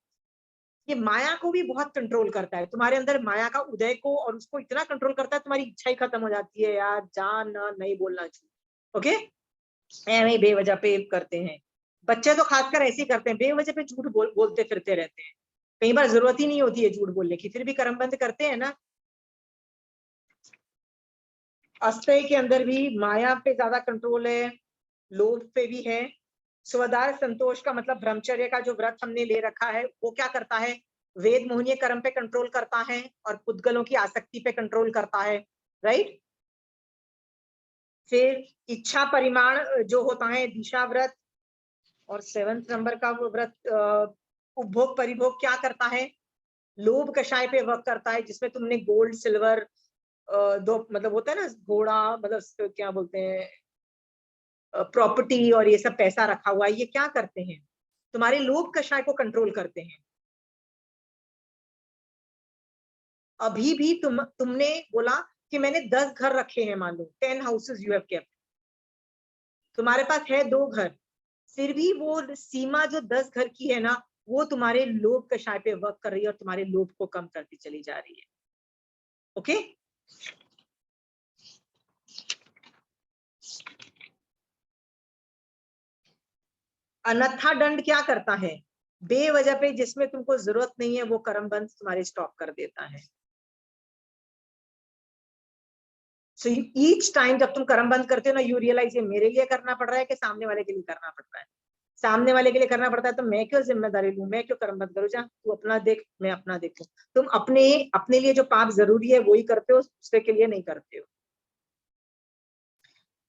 ये माया को भी बहुत कंट्रोल करता है, तुम्हारे अंदर माया का उदय को, और उसको इतना कंट्रोल करता है तुम्हारी इच्छा ही खत्म हो जाती है यार, जान नहीं बोलना झूठ। ओके, नहीं बेवजह पे करते हैं, बच्चे तो खासकर ऐसे ही करते हैं, बेवजह पे झूठ बोलते फिरते रहते हैं। कई बार जरूरत ही नहीं होती है झूठ बोलने की, फिर भी कर्म बंद करते हैं ना। अस्तय के अंदर भी माया पे ज्यादा कंट्रोल है, लोभ पे भी है। स्वदार संतोष का मतलब ब्रह्मचर्य का जो व्रत हमने ले रखा है, वो क्या करता है? वेद मोहनीय कर्म पे कंट्रोल करता है और पुद्गलों की आसक्ति पे कंट्रोल करता है, राइट? फिर इच्छा परिमाण जो होता है दिशा व्रत, और 7वें नंबर का वो व्रत उपभोग परिभोग क्या करता है? लोभ कषाय पे वर्क करता है, जिसमें तुमने गोल्ड सिल्वर, दो मतलब होता है ना घोड़ा, मतलब क्या बोलते हैं, प्रॉपर्टी और ये सब पैसा रखा हुआ है, ये क्या करते हैं? तुम्हारे लोभ कषाय को कंट्रोल करते हैं। अभी भी तुमने बोला कि मैंने 10 घर रखे हैं, मान लो 10 हाउसेस यू हैव केप्ट, तुम्हारे पास है 2 घर, फिर भी वो सीमा जो 10 घर की है ना, वो तुम्हारे लोभ कषाय पे वर्क कर रही है और तुम्हारे लोभ को कम करती चली जा रही है। ओके, अन्यथा दंड क्या करता है? बेवजह पे जिसमें तुमको जरूरत नहीं है वो कर्म बंध तुम्हारे स्टॉप कर देता है। सो ईच टाइम जब तुम कर्म बंद करते हो ना, यू रियलाइज ये मेरे लिए करना पड़ रहा है कि सामने वाले के लिए करना पड़ रहा है। सामने वाले के लिए करना पड़ता है तो मैं क्यों जिम्मेदारी लूं, मैं क्यों कर्म बंद करूं? जा तू अपना देख, मैं अपना देखूं। तुम अपने अपने लिए जो पाप जरूरी है वही करते हो, दूसरे के लिए नहीं करते हो।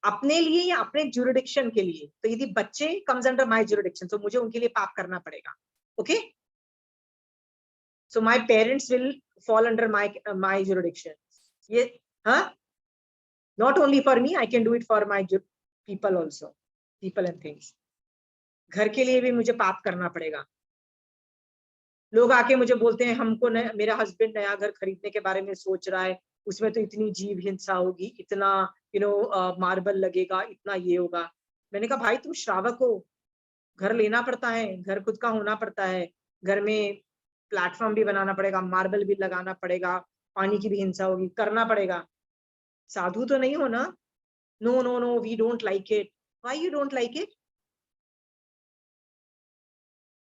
अपने लिए या अपने जुरिडिक्शन के लिए, तो यदि बच्चे कम्स अंडर माय जुरिडिक्शन, तो मुझे उनके लिए पाप करना पड़ेगा। Okay, so my parents will fall under my jurisdiction. ये हाँ, not only for me, I can do it for my people also, people and things. घर के लिए भी मुझे पाप करना पड़ेगा। लोग आके मुझे बोलते हैं हमको मेरा हस्बैंड नया घर खरीदने के बारे में सोच रहा है, उसमें तो इतनी जीव हिंसा होगी, इतना मार्बल लगेगा, इतना ये होगा। मैंने कहा भाई तुम श्रावक हो, घर लेना पड़ता है, घर खुद का होना पड़ता है, घर में प्लेटफॉर्म भी बनाना पड़ेगा, मार्बल भी लगाना पड़ेगा, पानी की भी हिंसा होगी, करना पड़ेगा। साधु तो नहीं हो ना, no no no, we don't like it. Why you don't like it?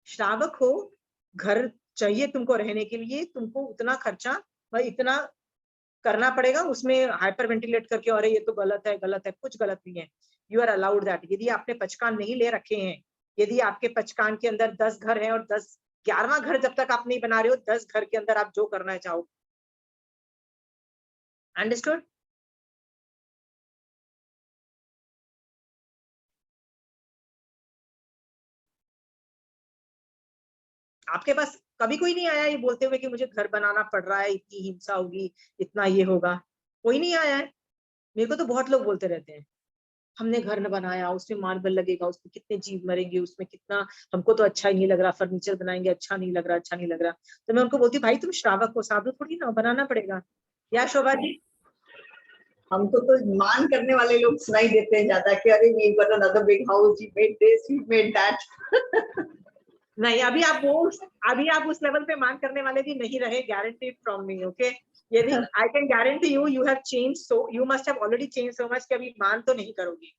श्रावक हो, घर चाहिए तुमको रहने के लिए, तुमको उतना खर्चा भाई इतना करना पड़ेगा, उसमें हाइपर वेंटिलेट करके अरे ये तो गलत है, कुछ गलत नहीं है. You are allowed that. यदि आपने पचकान नहीं ले रखे हैं, यदि आपके पचकान के अंदर 10 घर हैं और 11वां घर जब तक आप नहीं बना रहे हो, 10 घर के अंदर आप जो करना चाहो. अंडरस्टूड? आपके पास कभी कोई नहीं आया ये बोलते हुए कि मुझे घर बनाना पड़ रहा है, इतनी हिंसा होगी, इतना ये होगा? कोई नहीं आया है. मेरे को तो बहुत लोग बोलते रहते हैं, हमने घर न बनाया, उसमें मार्बल लगेगा, उसमें कितने जीव मरेंगे, उसमें कितना, हमको तो अच्छा ही नहीं लग रहा, फर्नीचर बनाएंगे, अच्छा नहीं लग रहा, अच्छा नहीं लग रहा. तो मैं उनको बोलती हूँ, भाई तुम श्रावक हो, साधु थोड़ी ना, बनाना पड़ेगा. या शोभा जी? हमको तो मान करने वाले लोग सुनाई देते हैं ज्यादा कि अरे we got another big house, we made this, we made that. नहीं, अभी आप उस लेवल पे मान करने वाले भी नहीं रहे, गारंटीड फ्रॉम मी. ओके, यदि I can guarantee you have change, so you must have already change so much कि अभी मान तो नहीं करोगी.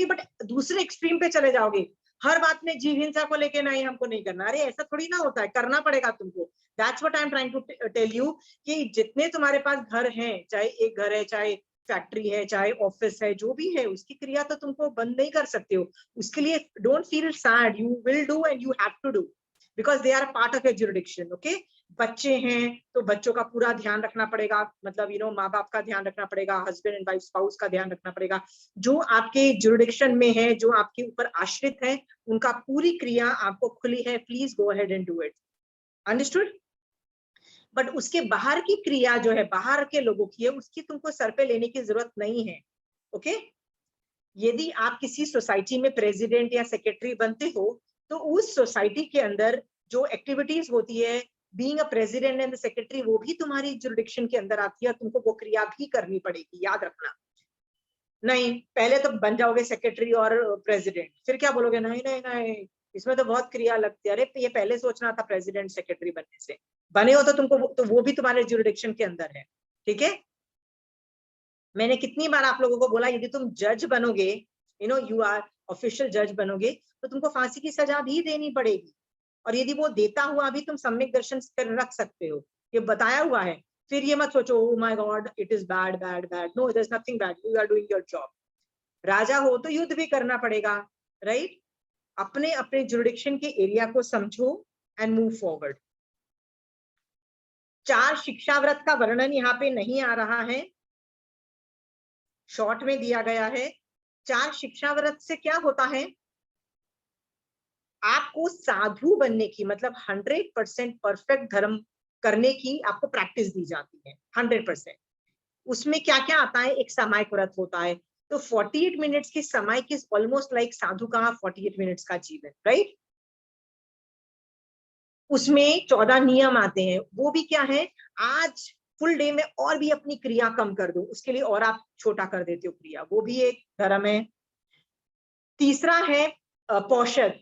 बट दूसरे एक्सट्रीम पे चले जाओगे, हर बात में जीव हिंसा को लेके नहीं, हमको नहीं करना. अरे ऐसा थोड़ी ना होता है, करना पड़ेगा तुमको. That's what I am trying to tell you कि जितने तुम्हारे पास घर हैं, चाहे एक घर है, चाहे फैक्ट्री है, चाहे ऑफिस है, जो भी है, उसकी क्रिया तो तुमको बंद नहीं कर सकते हो. उसके लिए don't feel sad, you will do and you have to do because they are part of your jurisdiction. Okay, बच्चे हैं तो बच्चों का पूरा ध्यान रखना पड़ेगा, मतलब माँ बाप का ध्यान रखना पड़ेगा, हस्बैंड एंड वाइफ स्पाउस का ध्यान रखना पड़ेगा. जो आपके ज्यूरिडिक्शन में है, जो आपके ऊपर आश्रित है, उनका पूरी क्रिया आपको खुली है. Please go ahead and do it. Understood? But उसके बाहर की क्रिया जो है, बाहर के लोगों की है, उसकी तुमको सर पे लेने की जरूरत नहीं है. ओके, यदि आप किसी सोसाइटी में प्रेसिडेंट या सेक्रेटरी बनते हो, तो उस सोसाइटी के अंदर जो एक्टिविटीज होती है, being a president and secretary, वो भी तुम्हारी जुरिडिक्शन के अंदर आती है, तुमको वो क्रिया भी करनी पड़ेगी. याद रखना. नहीं, पहले तो बन जाओगे सेक्रेटरी और प्रेसिडेंट, फिर क्या बोलोगे, नहीं नहीं नहीं, इसमें तो बहुत क्रिया लगती है. अरे ये पहले सोचना था प्रेसिडेंट सेक्रेटरी बनने से. बने हो तो तुमको तो वो भी तुम्हारे ज्यूरिडिक्शन के अंदर है. ठीक है, मैंने कितनी बार आप लोगों को बोला, यदि तुम जज बनोगे, यू आर ऑफिशियल जज बनोगे, तो तुमको फांसी की सजा भी देनी पड़ेगी. और यदि वो देता हुआ भी तुम सम्यक दर्शन कर रख सकते हो, ये बताया हुआ है. फिर ये मत सोचो oh my god it is bad bad bad. No, there is nothing bad, you are doing your job. राजा हो तो युद्ध भी करना पड़ेगा, राइट? अपने अपने जुरिडिक्शन के एरिया को समझो एंड मूव फॉरवर्ड. 4 शिक्षाव्रत का वर्णन यहाँ पे नहीं आ रहा है, शॉर्ट में दिया गया है. 4 शिक्षाव्रत से क्या होता है, आपको साधु बनने की, मतलब 100% परफेक्ट धर्म करने की आपको प्रैक्टिस दी जाती है. 100%. उसमें क्या क्या आता है, एक सामायिक व्रत होता है. तो 48 मिनट्स की सामायिक इज ऑलमोस्ट लाइक साधु का 48 मिनट्स का जीवन, राइट? उसमें 14 नियम आते हैं. वो भी क्या है, आज फुल डे में और भी अपनी क्रिया कम कर दो, उसके लिए और आप छोटा कर देते हो क्रिया, वो भी एक धर्म है. तीसरा है पौषद.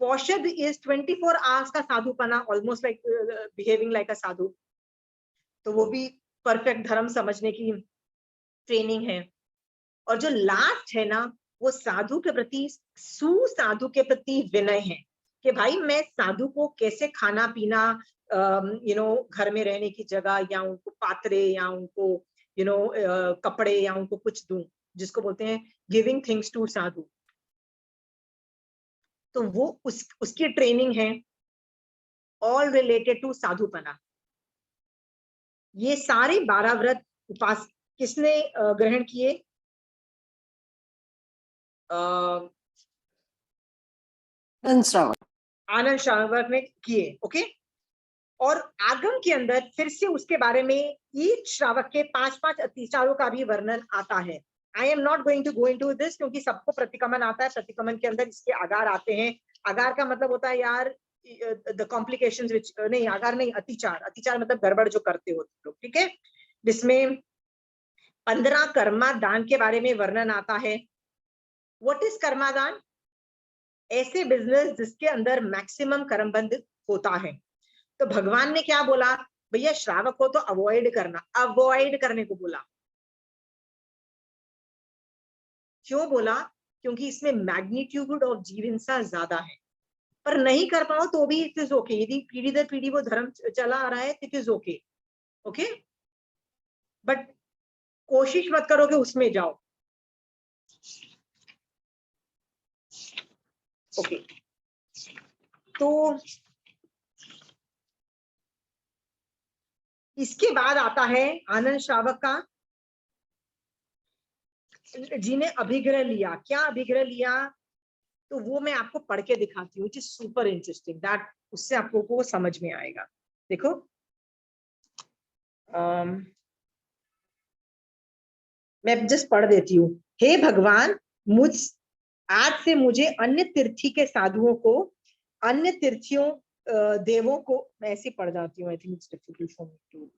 पौषद इज 24 आवर्स का साधुपना, almost like behaving like a साधु. तो वो भी परफेक्ट धर्म समझने की ट्रेनिंग है. और जो लास्ट है ना, वो साधु के प्रति, सुसाधु के प्रति विनय है कि भाई मैं साधु को कैसे खाना पीना, घर में रहने की जगह, या उनको पात्रे, या उनको कपड़े, या उनको कुछ दूं, जिसको बोलते हैं गिविंग थिंग्स टू साधु. तो वो उसकी ट्रेनिंग है, ऑल रिलेटेड टू साधुपना. ये सारे 12 व्रत उपास किसने ग्रहण किए? आनंद श्रावक ने किए. ओके, और आगम के अंदर फिर से उसके बारे में ईच श्रावक के 5-5 अतिचारों का भी वर्णन आता है. I am not going to go into this, क्योंकि सबको प्रतिक्रमण आता है. प्रतिक्रमण के अंदर इसके आगार आते हैं. आगार का मतलब होता है यार द कॉम्प्लिकेशंस विच, नहीं आगार नहीं, अतिचार. अतिचार मतलब गड़बड़ जो करते हो लोग. ठीक है, जिसमें 15 कर्मादान के बारे में वर्णन आता है. व्हाट इज कर्मादान? ऐसे बिजनेस जिसके अंदर मैक्सिमम कर्मबंध होता है. तो भगवान ने क्या बोला, भैया श्रावक हो तो अवॉइड करना, अवॉइड करने को बोला. क्यों बोला? क्योंकि इसमें मैग्नीट्यूड ऑफ जीव हिंसा ज्यादा है। पर नहीं कर पाओ तो भी इट इज ओके, यदि पीढ़ी दर पीढ़ी वो धर्म चला आ रहा है it is okay, okay, but कोशिश मत करो कि उसमें जाओ। ओके, तो इसके बाद आता है आनंद श्रावक का, जिन्हें अभिग्रह लिया। क्या अभिग्रह लिया? तो वो मैं आपको पढ़ के दिखाती हूँ, which is super interesting, that उससे आपको को समझ में आएगा। देखो, मैं जस्ट पढ़ देती हूँ। हे भगवान, आज से मुझे अन्य तीर्थी के साधुओं को, अन्य तीर्थियों देवों को, मैं ऐसे पढ़ जाती हूँ, I think it's difficult for me too.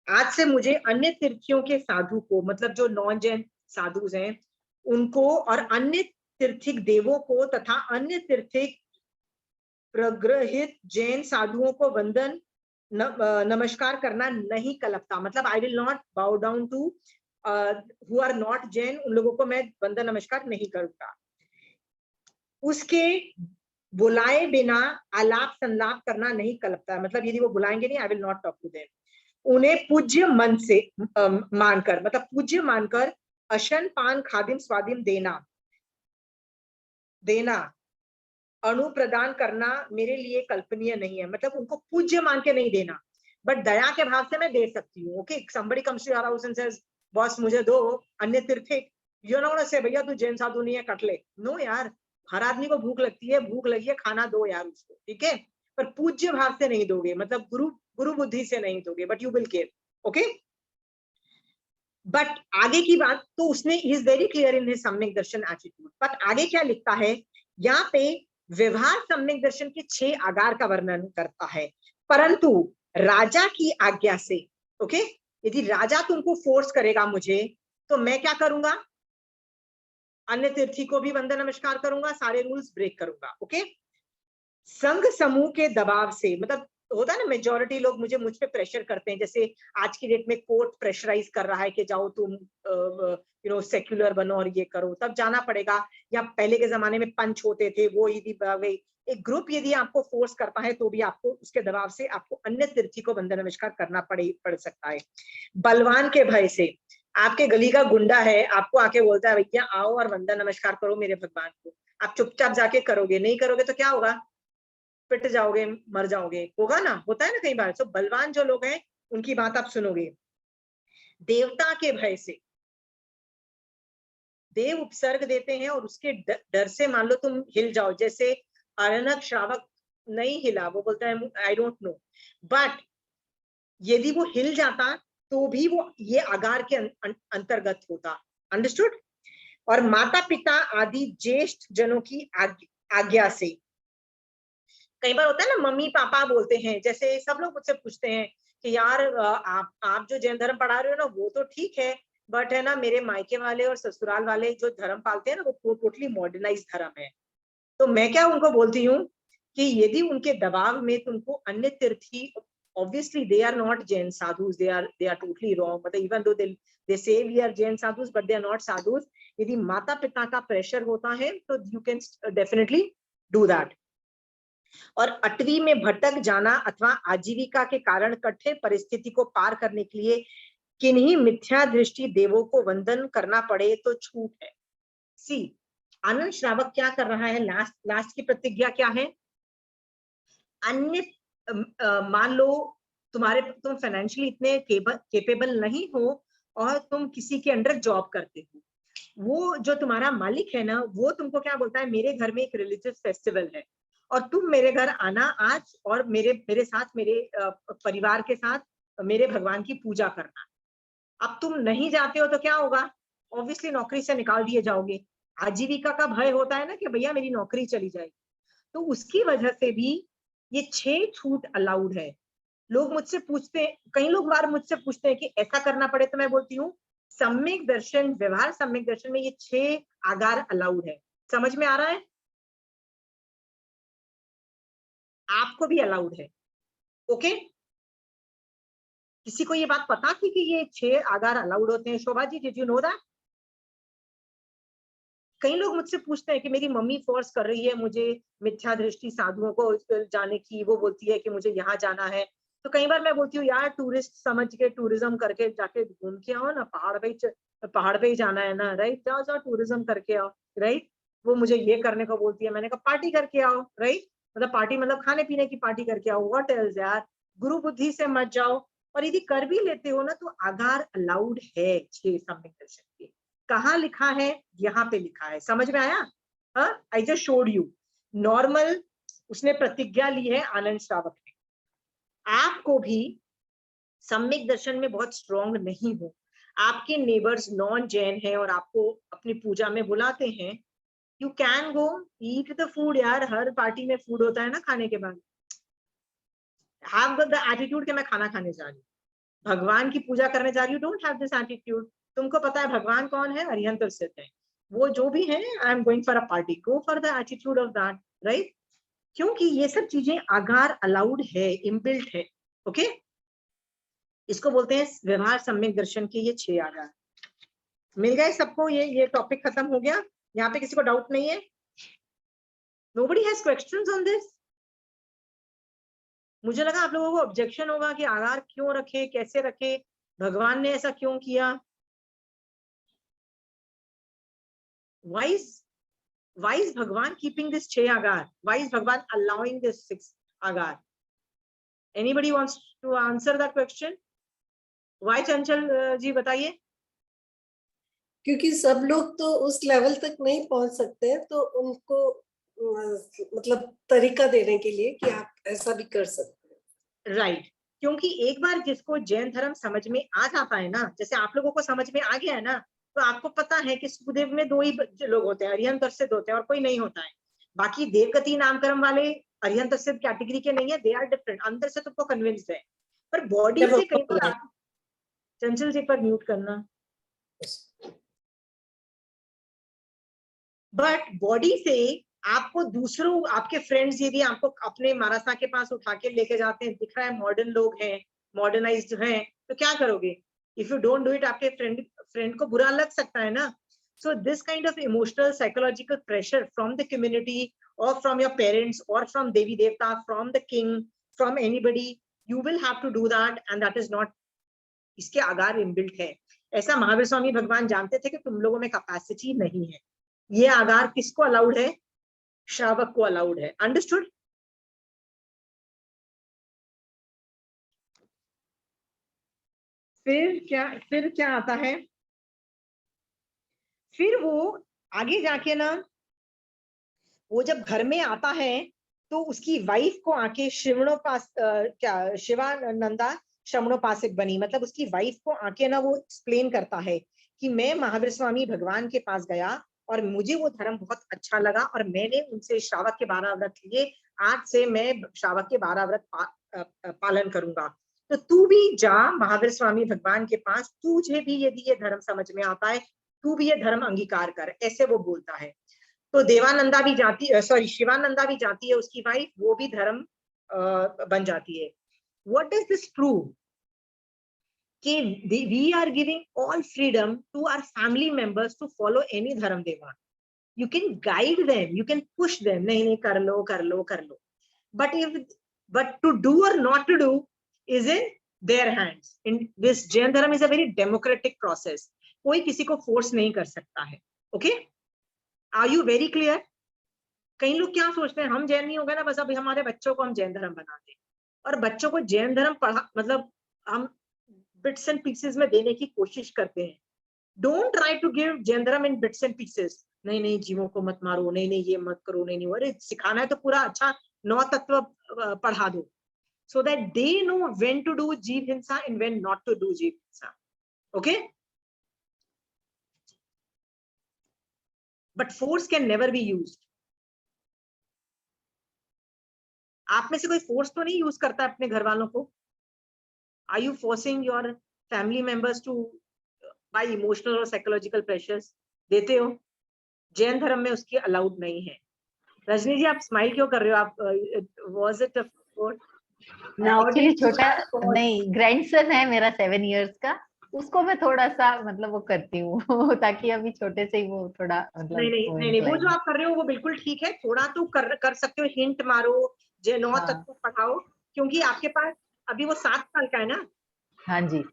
आज से मुझे अन्य तीर्थियों के साधु को, मतलब जो नॉन जैन साधु हैं उनको, और अन्य तीर्थिक देवों को तथा अन्य तीर्थिक प्रग्रहित जैन साधुओं को वंदन नमस्कार करना नहीं कलपता। मतलब I will not bow down to who are not Jain, उन लोगों को मैं वंदन नमस्कार नहीं करूंगा। उसके बुलाए बिना आलाप संलाप करना नहीं कलपता, मतलब यदि वो बुलाएंगे नहीं, I will not talk to them. उन्हें पूज्य मन से मानकर, मतलब पूज्य मानकर अशन पान खादिम स्वादिम देना अणु प्रदान करना मेरे लिए कल्पनीय नहीं है। मतलब उनको पूज्य मान के नहीं देना, बट दया के भाव से मैं दे सकती हूँ। Okay, somebody comes to your house and says, boss मुझे दो अन्य तीर्थिक, यू नो से भैया तू जैन साधु नहीं है, कट ले। नो यार, हर आदमी को भूख लगती है, भूख लगी है, खाना दो यार उसको, ठीक है, पर पूज्य भाव से नहीं दोगे, मतलब गुरु बुद्धि से नहीं दोगे, but you will give. Okay, but आगे की बात तो उसने is very clear in his सम्यक दर्शन एटीट्यूड। बट आगे क्या लिखता है यहाँ पे? व्यवहार सम्यक दर्शन के 6 आगार का वर्णन करता है, परंतु राजा की आज्ञा से। ओके, यदि राजा तुमको फोर्स करेगा मुझे, तो मैं क्या करूंगा? अन्य तीर्थी को भी वंदन नमस्कार करूंगा, सारे रूल्स ब्रेक करूंगा। ओके, संघ समूह के दबाव से, मतलब होता है ना, मेजोरिटी लोग मुझ पे प्रेशर करते हैं, जैसे आज की डेट में कोर्ट प्रेशराइज कर रहा है कि जाओ तुम यू नो सेक्युलर बनो और ये करो, तब जाना पड़ेगा। या पहले के जमाने में पंच होते थे, वो यदि एक ग्रुप यदि आपको फोर्स करता है तो भी आपको उसके दबाव से आपको अन्य तीर्थी को वंदन नमस्कार करना पड़ सकता है। बलवान के भय से, आपके गली का गुंडा है, आपको आके बोलता है भैया आओ और वंदन नमस्कार करो मेरे भगवान को, आप चुपचाप जाके करोगे, नहीं करोगे तो क्या होगा? पिट जाओगे, मर जाओगे, होगा ना, होता है ना कई बार। तो बलवान जो लोग हैं उनकी बात आप सुनोगे। देवता के भय से, देव उपसर्ग देते हैं और उसके डर से मान लो तुम हिल जाओ, जैसे आनंद श्रावक नहीं हिला, वो बोलता है आई डोंट नो, बट यदि वो हिल जाता तो भी वो ये आगार के अंतर्गत होता। अंडरस्टूड? और माता पिता आदि ज्येष्ठ जनों की आज्ञा से, कई बार होता है ना मम्मी पापा बोलते हैं, जैसे सब लोग मुझसे पूछते हैं कि यार आप जो जैन धर्म पढ़ा रहे हो ना वो तो ठीक है, बट है ना मेरे मायके वाले और ससुराल वाले जो धर्म पालते हैं ना वो टोटली मॉडर्नाइज धर्म है। तो मैं क्या उनको बोलती हूँ कि यदि उनके दबाव में तुमको अन्य तीर्थी, obviously they are not Jain sadhus, they are totally wrong, मतलब even though they say we are Jain sadhus but they are not sadhus, यदि माता पिता का प्रेशर होता है तो you can definitely do that। और 8वीं में भटक जाना अथवा आजीविका के कारण कठिन परिस्थिति को पार करने के लिए किन्हीं मिथ्या दृष्टि देवों को वंदन करना पड़े तो छूट है। सी, आनंद श्रावक क्या कर रहा है? लास्ट की प्रतिज्ञा क्या है? अन्य मान लो तुम फाइनेंशियली इतने केपेबल नहीं हो और तुम किसी के अंडर जॉब करते हो, वो जो तुम्हारा मालिक है ना वो तुमको क्या बोलता है, मेरे घर में एक रिलीजियस फेस्टिवल है और तुम मेरे घर आना आज और मेरे साथ, मेरे परिवार के साथ मेरे भगवान की पूजा करना। अब तुम नहीं जाते हो तो क्या होगा? ऑब्वियसली नौकरी से निकाल दिए जाओगे। आजीविका का भय होता है ना कि भैया मेरी नौकरी चली जाएगी, तो उसकी वजह से भी ये 6 छूट अलाउड है। लोग मुझसे पूछते हैं, कई लोग बार मुझसे पूछते हैं कि ऐसा करना पड़े, तो मैं बोलती हूँ सम्यक दर्शन, व्यवहार सम्यक दर्शन में ये 6 आगार अलाउड है। समझ में आ रहा है? आपको भी अलाउड है। ओके, किसी को ये बात पता थी कि ये 6 आगार अलाउड होते हैं? Shobha ji, did you know that? कई लोग मुझसे पूछते हैं कि मेरी मम्मी फोर्स कर रही है मुझे मिथ्या दृष्टि साधुओं को जाने की, वो बोलती है कि मुझे यहाँ जाना है। तो कई बार मैं बोलती हूँ यार टूरिस्ट समझ के टूरिज्म करके जाके घूम के आओ ना, पहाड़ पे ही जाना है ना, राइट, जाओ जाओ टूरिज्म करके आओ, राइट। वो मुझे ये करने को बोलती है, मैंने कहा पार्टी करके आओ, राइट, मतलब पार्टी मतलब खाने पीने की पार्टी करके आओ, व्हाट एल्स यार, गुरु बुद्धि से मत जाओ। और यदि कर भी लेते हो ना तो आगार अलाउड है 6 सम्यक दर्शन के। कहाँ लिखा है? यहाँ पे लिखा है, समझ में आया? हाँ, I just showed you. Normal उसने प्रतिज्ञा ली है आनंद श्रावक ने। आपको भी सम्यक दर्शन में बहुत स्ट्रॉन्ग नहीं हो, आपके नेबर्स नॉन जैन है और आपको अपनी पूजा में बुलाते हैं, you can go eat the food. यार हर पार्टी में फूड होता है ना खाने के बाद। हैव द एटीट्यूड कि मैं खाना खाने जा रही हूँ, भगवान की पूजा करने जा रही हूँ, डोंट हैव दिस एटीट्यूड। तुमको पता है भगवान कौन है? अरिहंत स्थित है, वो जो भी है, I am going for a party, go for the attitude of that, right. क्योंकि ये सब चीजें आगार अलाउड है, इनबिल्ट है, ओके। इसको बोलते हैं व्यवहार सम्यक दर्शन के ये 6 आगार। मिल गए सबको? ये टॉपिक खत्म हो गया। यहाँ पे किसी को डाउट नहीं है? Nobody has questions on this? मुझे लगा आप लोगों को ऑब्जेक्शन होगा कि आगार क्यों रखे, कैसे रखे, भगवान ने ऐसा क्यों किया। why is भगवान keeping this 6 agar? Why is भगवान allowing this 6 agar? Anybody wants to answer that question? Why? चंचल जी बताइए। क्योंकि सब लोग तो उस लेवल तक नहीं पहुंच सकते हैं, तो उनको मतलब तरीका देने के लिए कि आप ऐसा भी कर सकते हैं। राइट, क्योंकि एक बार जिसको जैन धर्म समझ में आ जाता है ना, जैसे आप लोगों को समझ में आ गया है ना, तो आपको पता है कि सुखदेव में 2 ही लोग होते हैं, अरिहंत और सिद्ध होते हैं, और कोई नहीं होता है। बाकी देवगति नामकर्म वाले अरिहंत और सिद्ध कैटेगरी के नहीं है, दे आर डिफरेंट। अंदर से तुमको कन्विंस्ड है, पर बॉडी से कई बार चंचल जी पर म्यूट करना, बट बॉडी से आपको दूसरों, आपके फ्रेंड्स यदि आपको अपने महाराजा के पास उठा के लेके जाते हैं, दिख रहा है मॉडर्न लोग हैं, मॉडर्नाइज्ड हैं, तो क्या करोगे? If you don't do it, आपके फ्रेंड को बुरा लग सकता है ना। So this kind of emotional psychological pressure from the community और फ्रॉम योर पेरेंट्स और फ्रॉम देवी देवता, from the king, from anybody, you will have to do that, and that is not, इसके आगार इनबिल्ट है। ऐसा महावीर स्वामी भगवान जानते थे कि तुम लोगों में कैपेसिटी नहीं है। ये आगार किसको अलाउड है? श्रावक को अलाउड है। अंडरस्टूड? फिर क्या आता है? फिर वो आगे जाके ना, वो जब घर में आता है तो उसकी वाइफ को आके शिवानंदा श्रवणोपासक बनी, मतलब उसकी वाइफ को आके ना वो एक्सप्लेन करता है कि मैं महावीर स्वामी भगवान के पास गया और मुझे वो धर्म बहुत अच्छा लगा और मैंने उनसे श्रावक के 12 व्रत लिए, आज से मैं श्रावक के 12 व्रत पालन करूंगा। तो तू भी जा महावीर स्वामी भगवान के पास, तुझे भी यदि ये धर्म समझ में आता है, तू भी ये धर्म अंगीकार कर, ऐसे वो बोलता है। तो देवानंदा भी जाती, शिवानंदा भी जाती है, उसकी वाइफ, वो भी धर्म बन जाती है। What does this prove? We are giving all freedom to our family members to follow any dharam they want. You can guide them, you can push them, nahi kar lo. But to do or not to do is in their hands. In this Jain dharam is a very democratic process. कोई किसी को force नहीं कर सकता है. Okay? Are you very clear? कई लोग क्या सोचते हैं, हम जैन नहीं हो गए ना, बस अब हमारे बच्चों को हम जैन धर्म बना दें, और बच्चों को जैन धर्म पढ़ा, मतलब हम बिट्स एंड पीसेस में देने की कोशिश करते हैं। Don't try to give Jain dharma in bits and pieces. नहीं जीवों को मत मारो, नहीं ये मत करो, नहीं अरे सिखाना है तो पूरा अच्छा 9 तत्व पढ़ा दो, so that they know when to do जीव हिंसा and when not to do जीव हिंसा. Okay? But force can never be used. आप में से कोई फोर्स तो नहीं यूज करता अपने घर वालों को? Are you forcing your family members to by emotional और psychological pressures? देते हो? जैन धर्म में उसकी अलाउड नहीं है। रजनी जी आप स्माइल क्यों कर रहे हो? आप was it a force? Actually छोटा नहीं, ग्रैंडसन है मेरा 7 इयर्स का, उसको मैं थोड़ा सा मतलब वो करती हूँ ताकि अभी छोटे से ही वो थोड़ा मतलब नहीं नहीं वो नहीं नहीं, वो जो incline- आप कर रहे हो वो बिल्कुल ठीक है, थोड़ा तो कर सकते हो, हिंट मारो, जे 9 हाँ तत्व पढ़ाओ, क्योंकि आपके पास अभी वो 7 साल का है ना, हाँ जी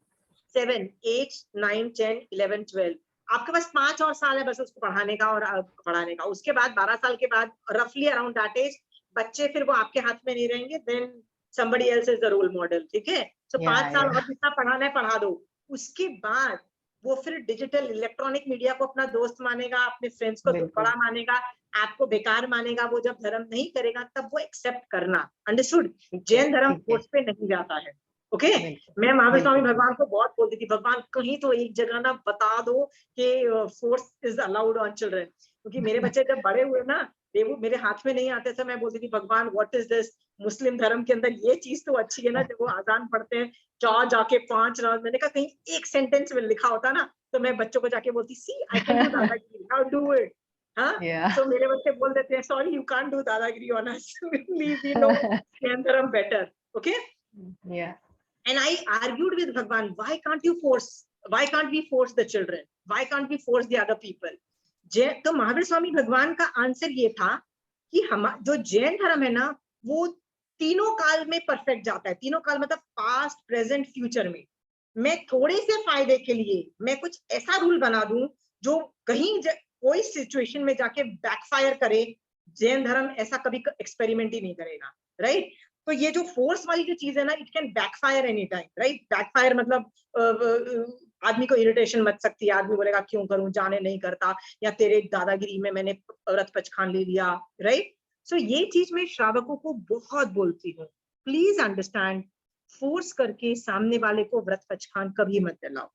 7, 8, 9, 10, 11, 12, आपके पास 5 और साल है बस उसको पढ़ाने का और पढ़ाने का। उसके बाद 12 साल के बाद रफली अराउंड दैट एज बच्चे फिर वो आपके हाथ में नहीं रहेंगे, then somebody else is the role model, ठीक है। तो या 5 साल और जितना पढ़ाना है पढ़ा दो। उसके बाद वो फिर डिजिटल इलेक्ट्रॉनिक मीडिया को अपना दोस्त मानेगा, अपने फ्रेंड्स को बिल्कुल बड़ा मानेगा, आपको बेकार मानेगा। वो जब धर्म नहीं करेगा तब वो एक्सेप्ट करना, अंडरस्टूड। जैन धर्म ठीक है फोर्स पे नहीं जाता है, ओके। बिल्कुल मैं महावीर स्वामी बिल्कुल भगवान को बहुत बोलती थी, भगवान कहीं तो एक जगह ना बता दो कि force is allowed on children, क्योंकि मेरे बच्चे जब बड़े हुए ना, वो मेरे हाथ में नहीं आते थे, मैं बोलती थी भगवान व्हाट इज दिस, मुस्लिम धर्म के अंदर ये चीज तो अच्छी है ना, जब वो आजान पढ़ते हैं जाके 5 राउंड, मैंने कहा कहीं एक सेंटेंस में लिखा होता ना तो मैं बच्चों को जाके बोलती सी I can do dadagiri, how do it. हाँ, या तो मेरे बच्चे बोल देते हैं sorry you can't do dadagiri on us, we know Jain dharma better, okay. या And I argued with Bhagwan, why can't you force, why can't we force the children, why can't we force the other people? तो महावीर स्वामी भगवान का answer ये था कि हम जो जैन धर्म है ना वो तीनों काल में परफेक्ट जाता है। तीनों काल मतलब पास्ट, प्रेजेंट, फ्यूचर में। मैं थोड़े से फायदे के लिए मैं कुछ ऐसा रूल बना दूं जो कहीं कोई सिचुएशन में जाके बैकफायर करे, जैन धर्म ऐसा कभी एक्सपेरिमेंट ही नहीं करेगा, राइट। तो ये जो फोर्स वाली जो चीज है ना, it can backfire any time, right. Backfire मतलब आदमी को इरिटेशन मच सकती है, आदमी बोलेगा क्यों करूं, जाने नहीं करता, या तेरे दादागिरी में मैंने व्रत पचखान ले लिया, राइट। सो ये चीज मैं श्रावकों को बहुत बोलती हूँ, प्लीज अंडरस्टैंड, फोर्स करके सामने वाले को व्रत पचखान कभी मत दिलाओ।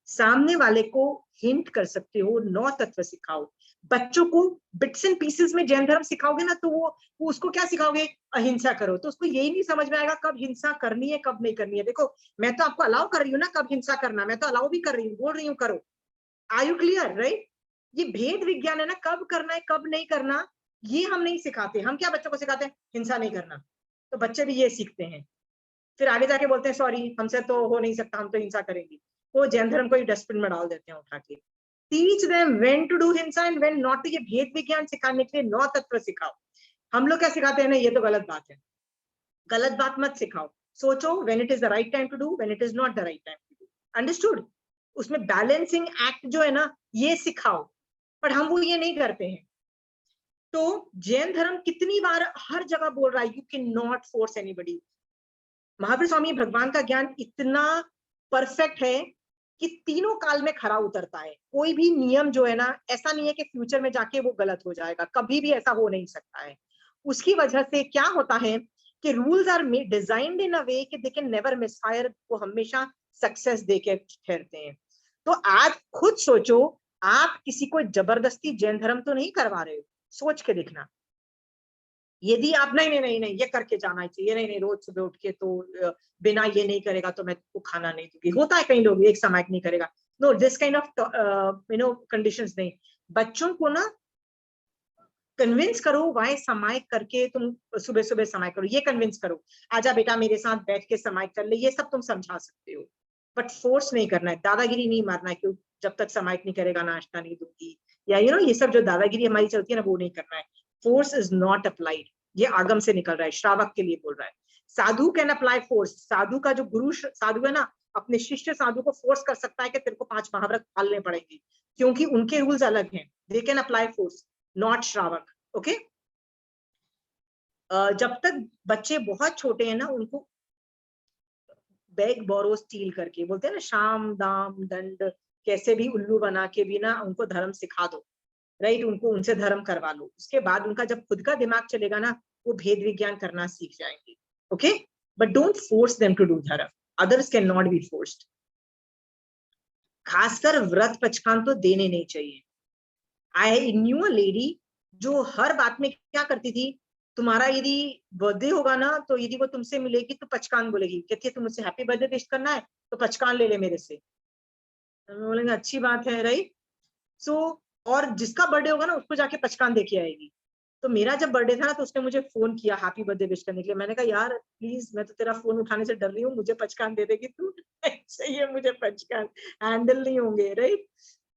सामने वाले को हिंट कर सकते हो, 9 तत्व सिखाओ। बच्चों को बिट्स एंड पीसेस में जैन धर्म सिखाओगे ना तो वो उसको क्या सिखाओगे, अहिंसा करो, तो उसको यही नहीं समझ में आएगा कब हिंसा करनी है कब नहीं करनी है। देखो मैं तो आपको अलाउ कर रही हूँ ना कब हिंसा करना, मैं तो अलाउ भी कर रही हूँ, बोल रही हूँ करो। Are you clear, right. ये भेद विज्ञान है ना, कब करना है कब नहीं करना, ये हम नहीं सिखाते। हम क्या बच्चों को सिखाते हैं, हिंसा नहीं करना, तो बच्चे भी ये सीखते हैं, फिर आगे जाके बोलते हैं सॉरी हमसे तो हो नहीं सकता, हम तो हिंसा करेंगे। वो जैन धर्म को ही डस्टबिन में डाल देते हैं उठा के। Teach them when to do himsa and when not. ये भेद विज्ञान सिखाने के लिए 9 तत्व सिखाओ। हम लोग क्या सिखाते हैं ना, ये तो गलत बात है, गलत बात मत सिखाओ, सोचो when it is the right time to do, when it is not the right time to do, understood. उसमें बैलेंसिंग एक्ट जो है ना ये सिखाओ, पर हम वो ये नहीं करते हैं। तो जैन धर्म कितनी बार हर जगह बोल रहा है you can not force anybody. Mahavir Swami भगवान का ज्ञान इतना परफेक्ट है कि तीनों काल में खरा उतरता है। कोई भी नियम जो है ना ऐसा नहीं है कि फ्यूचर में जाके वो गलत हो जाएगा, कभी भी ऐसा हो नहीं सकता है। उसकी वजह से क्या होता है कि रूल्स आर डिजाइन्ड इन अ वे कि दे कैन नेवर मिसफायर, वो हमेशा सक्सेस देके ठहरते हैं। तो आप खुद सोचो, आप किसी को जबरदस्ती जैन धर्म तो नहीं करवा रहे हो, सोच के देखना। यदि आप नहीं नहीं नहीं नहीं ये करके जाना चाहिए, नहीं नहीं रोज सुबह उठ के तो बिना ये नहीं करेगा तो मैं तो खाना नहीं दूंगी, होता है कई लोग एक सामायिक नहीं करेगा, no this kind of conditions नहीं। बच्चों को ना कन्विंस करो, वाई सामायिक करके तुम सुबह सुबह सामायिक करो, ये कन्विंस करो, आजा बेटा मेरे साथ बैठ के सामायिक कर ले, ये सब तुम समझा सकते हो, बट फोर्स नहीं करना है, दादागिरी नहीं मारना है, क्यों जब तक सामायिक नहीं करेगा नाश्ता नहीं दूंगी, या ये सब जो दादागिरी हमारी चलती है ना वो नहीं करना है। फोर्स इज नॉट अप्लाइड, ये आगम से निकल रहा है, श्रावक के लिए बोल रहा है। साधु कैन अप्लाई फोर्स, साधु का जो गुरु साधु है ना अपने शिष्य साधु को फोर्स कर सकता है कि तेरे को 5 महाव्रत पालने पड़ेंगे, क्योंकि उनके रूल्स अलग हैं, they can apply force, not श्रावक, ओके। जब तक बच्चे बहुत छोटे हैं ना उनको बैग बोरो स्टील करके बोलते हैं ना, शाम दाम दंड, कैसे भी उल्लू बना के भी ना उनको धर्म सिखा दो, राइट, उनको उनसे धर्म करवा लो। उसके बाद उनका जब खुद का दिमाग चलेगा ना वो भेद विज्ञान करना सीख जाएंगे, okay. But don't force them to do धर्म, others can not be forced. खासकर व्रत पचखान तो देने नहीं चाहिए। आई न्यू अ लेडी जो हर बात में क्या करती थी, तुम्हारा यदि बर्थडे होगा ना तो यदि वो तुमसे मिलेगी तो पचकान बोलेगी, कहती है तुम मुझसे हैप्पी बर्थडे विश करना है तो पचकान ले ले मेरे से। बोलेंगे अच्छी बात है, राइट। सो और जिसका बर्थडे होगा ना उसको जाके पचकान देके आएगी, तो मेरा जब बर्थडे था ना, तो उसने मुझे फोन किया हैप्पी बर्थडे विश करने के लिए। मैंने कहा यार प्लीज, मैं तो तेरा फोन उठाने से डर रही हूँ, मुझे पचकान दे देगी तू। चाहिए मुझे पचकान, हैंडल नहीं होंगे, right?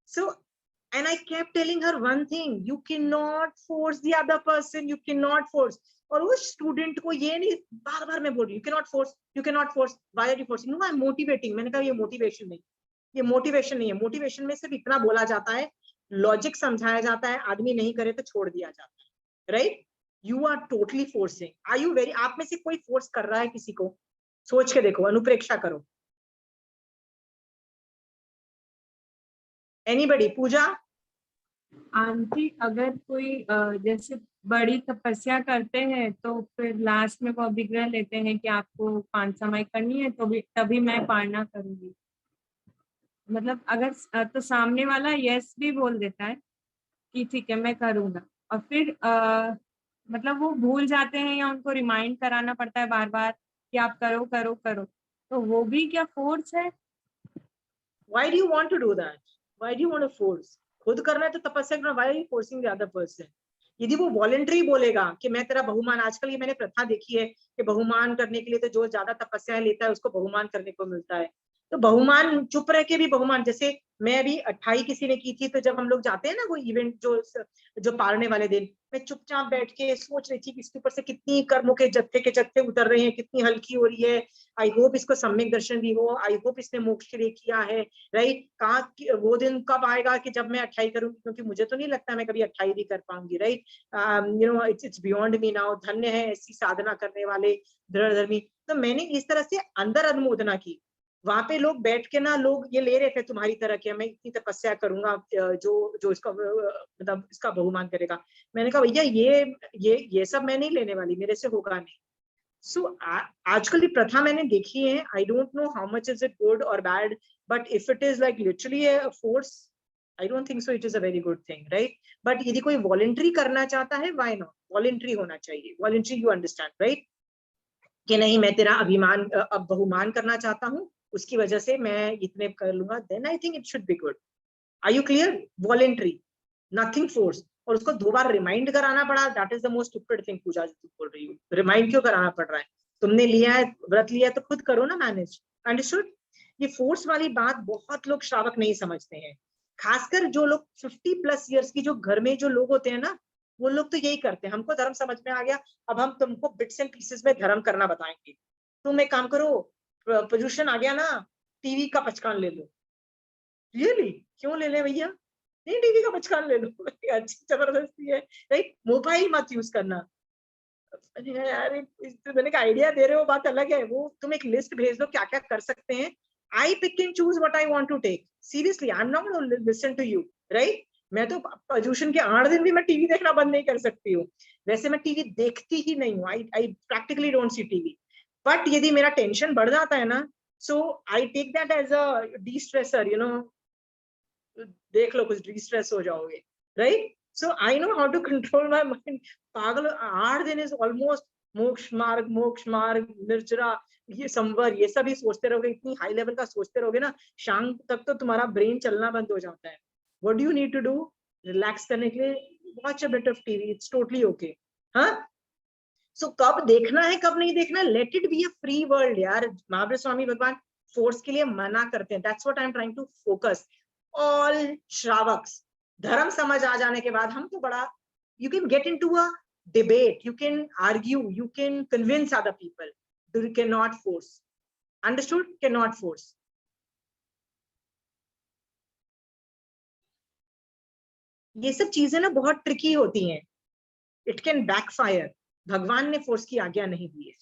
So and I kept telling her one thing, you cannot force the other person, you cannot force. और उस स्टूडेंट को ये नहीं, बार बार मैं बोल रही हूँ, you cannot force, why are you forcing? No, I'm motivating. मैंने कहा ये मोटिवेशन नहीं, ये मोटिवेशन नहीं है। मोटिवेशन में सिर्फ इतना बोला जाता है, लॉजिक समझाया जाता है, आदमी नहीं करे तो छोड़ दिया जाता है, right? You are totally forcing. Are you very, आप में से कोई फोर्स कर रहा है किसी को? सोच के देखो, अनुप्रेक्षा करो। एनीबडी? पूजा? आंटी, अगर कोई जैसे बड़ी तपस्या करते हैं तो फिर लास्ट में वो अभिग्रह लेते हैं कि आपको 5 समय करनी है, तो भी तभी मैं पालना करूंगी। मतलब अगर तो सामने वाला यस भी बोल देता है कि ठीक है मैं करूंगा, और फिर मतलब वो भूल जाते हैं या उनको रिमाइंड कराना पड़ता है बार बार कि आप करो करो करो, तो वो भी क्या फोर्स है? Why do you want to do that? Why do you want to force? खुद करना है तो तपस्या करना, why are you forcing the other person? यदि वो वॉलंटरी बोलेगा कि मैं तेरा बहुमान, आजकल ये मैंने प्रथा देखी है कि बहुमान करने के लिए तो जो ज्यादा तपस्याएं लेता है उसको बहुमान करने को मिलता है। तो बहुमान, चुप रह के भी बहुमान, जैसे मैं अभी 28 किसी ने की थी, तो जब हम लोग जाते हैं ना कोई इवेंट, जो पारने वाले दिन, मैं चुपचाप बैठ के सोच रही थी कि इसके ऊपर से कितनी कर्मों के जत्थे उतर रहे हैं, कितनी हल्की हो रही है। आई होप इसको सम्यक दर्शन भी हो, आई होप इसने मोक्ष के लिए किया है, राइट? कहाँ वो दिन कब आएगा कि जब मैं 28 करूंगी, क्योंकि मुझे तो नहीं लगता मैं कभी 28 भी कर पाऊंगी, right? You know, it's beyond me now. धन्य है ऐसी साधना करने वाले दृढ़धर्मी। तो मैंने इस तरह से अंदर अनुमोदना की। वहां पे लोग बैठ के ना, लोग ये ले रहे थे तुम्हारी तरह के, मैं इतनी तपस्या करूंगा जो इसका मतलब इसका बहुमान करेगा। मैंने कहा भैया ये सब मैं नहीं लेने वाली, मेरे से होगा नहीं। सो आजकल ये प्रथा मैंने देखी है। I don't know how much is it good और bad, but if it is like literally a force, I don't think so it is a very good thing, right? But यदि कोई वॉलंटरी करना चाहता है, व्हाई नॉट? वॉलंटरी होना चाहिए, voluntary, you understand, right? कि नहीं, मैं तेरा अभिमान अब बहुमान करना चाहता हूँ, उसकी वजह से मैं इतने कर लूंगा, then I think it should be good. Are you clear? Voluntary, nothing force. और उसको 2 बार रिमाइंड कराना पड़ा, that is the most stupid thing. Puja ji तुम बोल रही हो, रिमाइंड क्यों कराना पड़ रहा है? तुमने लिया है, व्रत लिया है, तो खुद करो ना मैनेज। अंडरस्टूड? ये फोर्स वाली बात बहुत लोग श्रावक नहीं समझते हैं, खासकर जो लोग 50+ ईयर्स की, जो घर में जो लोग होते हैं ना, वो लोग तो यही करते हैं। हमको धर्म समझ में आ गया, अब हम तुमको बिट्स एंड पीसेस में धर्म करना बताएंगे। तुम एक काम करो, पोल्यूशन आ गया ना, टीवी का पचकान ले लो। रियली? क्यों ले ले भैया? नहीं, टीवी का पचकान ले लो। अच्छी जबरदस्ती है, राइट? मोबाइल मत यूज करना। अरे यार, मैंने का आइडिया दे रहे हो, बात अलग है। वो तुम एक लिस्ट भेज दो क्या क्या कर सकते हैं। I pick and choose what I want to take. Seriously, I am not gonna listen to you, right? मैं तो पोल्यूशन के 8 दिन भी मैं टीवी देखना बंद नहीं कर सकती हूँ। वैसे मैं टीवी देखती ही नहीं हूँ, I practically don't see TV. But यदि मेरा टेंशन बढ़ जाता है ना, so I take that as a de stressor, you know. देख लो, कुछ डिस्ट्रेस हो जाओगे, right? So I know how to control my mind. पागल, 8 दिन इज ऑलमोस्ट मोक्ष मार्ग, निर्जरा, ये संवर, ये सब ही सोचते रहोगे, इतनी हाई लेवल का सोचते रहोगे ना, शाम तक तो तुम्हारा ब्रेन चलना बंद हो जाता है। What do you need to do? Relax करने के लिए watch a bit of TV, it's totally okay. हाँ, सो कब देखना है कब नहीं देखना, let it be a free world यार। महावीर स्वामी भगवान फोर्स के लिए मना करते हैं, that's what I am trying to focus. All श्रावक्स, धर्म समझ आ जाने के बाद हम तो बड़ा, you can get into a debate, you can argue, you can convince other people, but you cannot force. Understood? Cannot force. ये सब चीजें ना बहुत ट्रिकी होती हैं, इट कैन बैकफायर। भगवान ने फोर्स की आज्ञा नहीं दी है।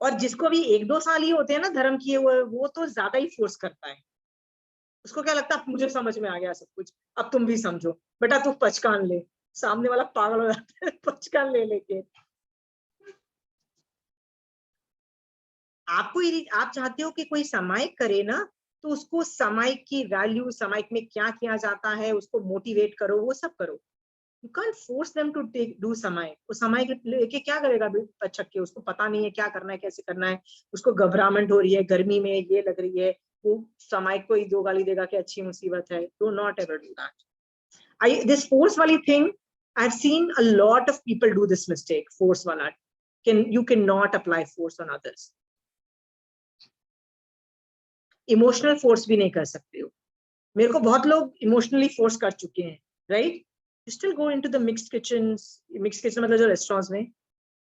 और जिसको भी 1-2 साल ही होते हैं ना धर्म किए हुए, वो तो ज्यादा ही फोर्स करता है। उसको क्या लगता है, मुझे समझ में आ गया सब कुछ, अब तुम भी समझो, बेटा तू पचकान ले। सामने वाला पागल हो जाता है पचकान ले लेके। आपको यदि आप चाहते हो कि कोई सामायिक करे ना, तो उसको सामायिक की वैल्यू, सामायिक में क्या किया जाता है, उसको मोटिवेट करो, वो सब करो। You can't force them to take do samayik. वो सामायिक लेके क्या करेगा पचक के? उसको पता नहीं है क्या करना है, कैसे करना है, उसको घबराहट हो रही है, गर्मी में ये लग रही है, वो सामायिक को ही 2 गाली देगा कि अच्छी मुसीबत है। Do not ever do that. This force wali thing, I've seen a lot of people do this mistake. Force wala, you cannot apply force on others. Emotional force भी नहीं कर सकते हो. मेरे को बहुत लोग इमोशनली फोर्स कर चुके हैं, right? You still go into the mixed kitchen मतलब जो रेस्टोरेंट्स में,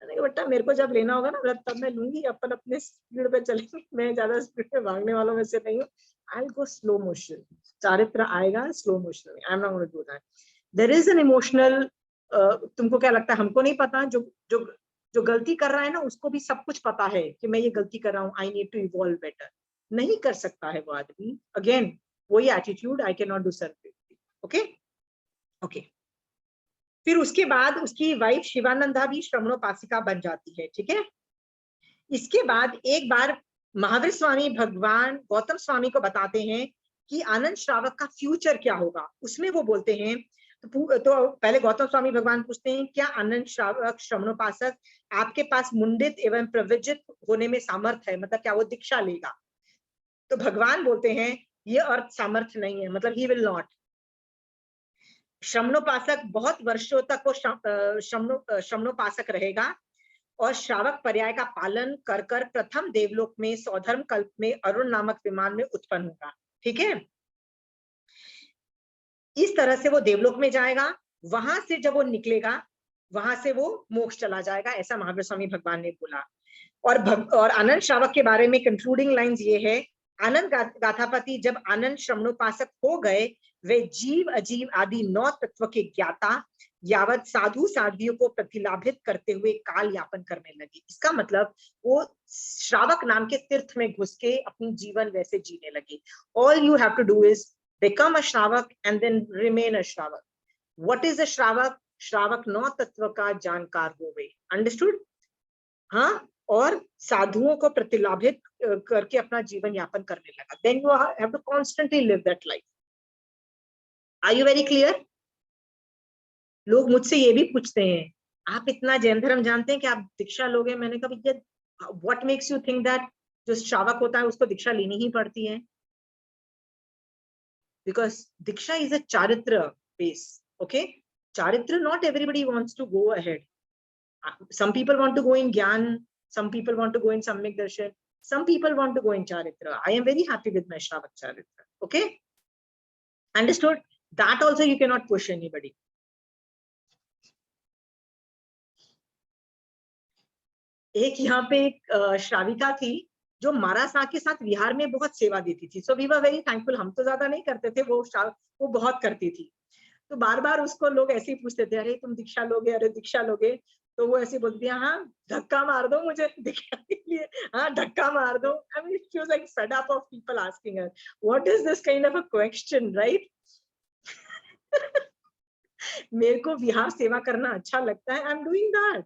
बेटा मेरे को जब लेना होगा ना तब मैं लूंगी, अपन अपने स्पीड पे चलेंगे, मैं ज्यादा स्पीड में भागने वालों में से नहीं हूँ. I will go slow motion. चारित्र आएगा स्लो मोशन में. I am not going to do that. There is an emotional, तुमको क्या लगता है हमको नहीं पता? जो जो जो गलती कर रहा है ना उसको भी सब कुछ पता है कि मैं ये गलती कर रहा हूँ, I need to evolve better. नहीं कर सकता है वो आदमी. अगेन वही attitude, I can not do service. Okay okay. फिर उसके बाद उसकी वाइफ शिवानंदा भी श्रवणोपासिका बन जाती है, ठीक है? इसके बाद एक बार महावीर स्वामी भगवान गौतम स्वामी को बताते हैं कि आनंद श्रावक का फ्यूचर क्या होगा. उसमें वो बोलते हैं, तो पहले गौतम स्वामी भगवान पूछते हैं, क्या आनंद श्रावक श्रवणोपासक आपके पास मुंडित एवं प्रवृजित होने में सामर्थ्य है, मतलब क्या वो दीक्षा लेगा? तो भगवान बोलते हैं ये अर्थ सामर्थ्य नहीं है, मतलब ही विल नॉट. श्रवणोपासक बहुत वर्षों तक वो श्रवणोपासक रहेगा और श्रावक पर्याय का पालन कर कर प्रथम देवलोक में सौधर्म कल्प में अरुण नामक विमान में उत्पन्न होगा, ठीक है? इस तरह से वो देवलोक में जाएगा. वहां से जब वो निकलेगा वहां से वो मोक्ष चला जाएगा, ऐसा महावीर स्वामी भगवान ने बोला. और आनंद श्रावक के बारे में कंक्लूडिंग लाइंस ये है, आनंद गाथापति जब आनंद श्रवणोपासक हो गए, वे जीव अजीव आदि 9 तत्व के ज्ञाता यावत साधु साध्वियों को प्रतिलाभित करते हुए काल यापन करने लगे. इसका मतलब वो श्रावक नाम के तीर्थ में घुस के अपनी जीवन वैसे जीने लगे. All you have to do is become a shravak and then remain a श्रावक. व्हाट इज अ श्रावक? श्रावक 9 तत्व का जानकार होवे. अंडरस्टूड? हाँ. और साधुओं को प्रतिलाभित करके अपना जीवन यापन करने लगा. Then you have to constantly live that life. Are you very clear? लोग मुझसे ये भी पूछते हैं, आप इतना जैन धर्म जानते हैं कि आप दीक्षा लोगे? मैंने कहा भैया what makes you think that जो श्रावक होता है उसको दीक्षा लेनी ही पड़ती है? बिकॉज दीक्षा इज अ चारित्र बेस. ओके, चारित्र, not everybody wants to go ahead. Some people want to go in ज्ञान, some people want to go in Samyak Darshan, some people want to go in Charitra. I am very happy with my Shravak Charitra. Okay, understood? That also you cannot push anybody. एक यहाँ पे एक श्राविका थी जो महाराज साहब के साथ विहार में बहुत सेवा देती थी. So we were very thankful. हम तो ज्यादा नहीं करते थे, वो बहुत करती थी. तो बार बार उसको लोग ऐसे ही पूछते थे, अरे तुम दीक्षा लोगे, अरे दीक्षा लोगे? तो वो ऐसे बोलती है, हाँ धक्का मार दो मुझे दीक्षा के लिए, हाँ धक्का मार दो. I mean, she was like fed up of people asking her, what is this kind of a question, right? मेरे को विहार सेवा करना अच्छा लगता है. I'm doing that.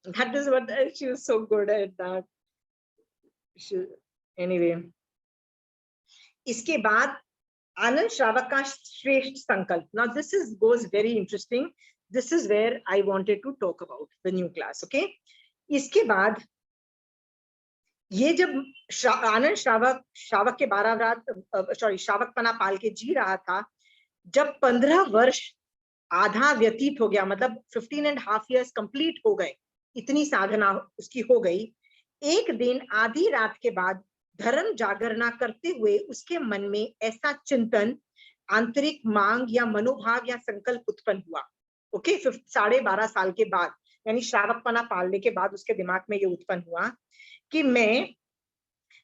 That is what she was so good at that. Anyway, इसके बाद आनंद श्रावक का श्रेष्ठ संकल्प. Now this goes very interesting. This is where I wanted to talk about the new class. Okay, इसके बाद ये जब आनंद श्रावक के 12 रात श्रावक पना पाल के जी रहा था, जब 15 वर्ष आधा व्यतीत हो गया, मतलब 15.5 years कंप्लीट हो गए, इतनी साधना उसकी हो गई. एक दिन आधी रात के बाद धर्म जागरणा करते हुए उसके मन में ऐसा चिंतन, आंतरिक मांग या मनोभाव या संकल्प उत्पन्न हुआ. ओके, 12.5 साल के बाद, यानी श्रावकपना पालने के बाद उसके दिमाग में ये उत्पन्न हुआ कि मैं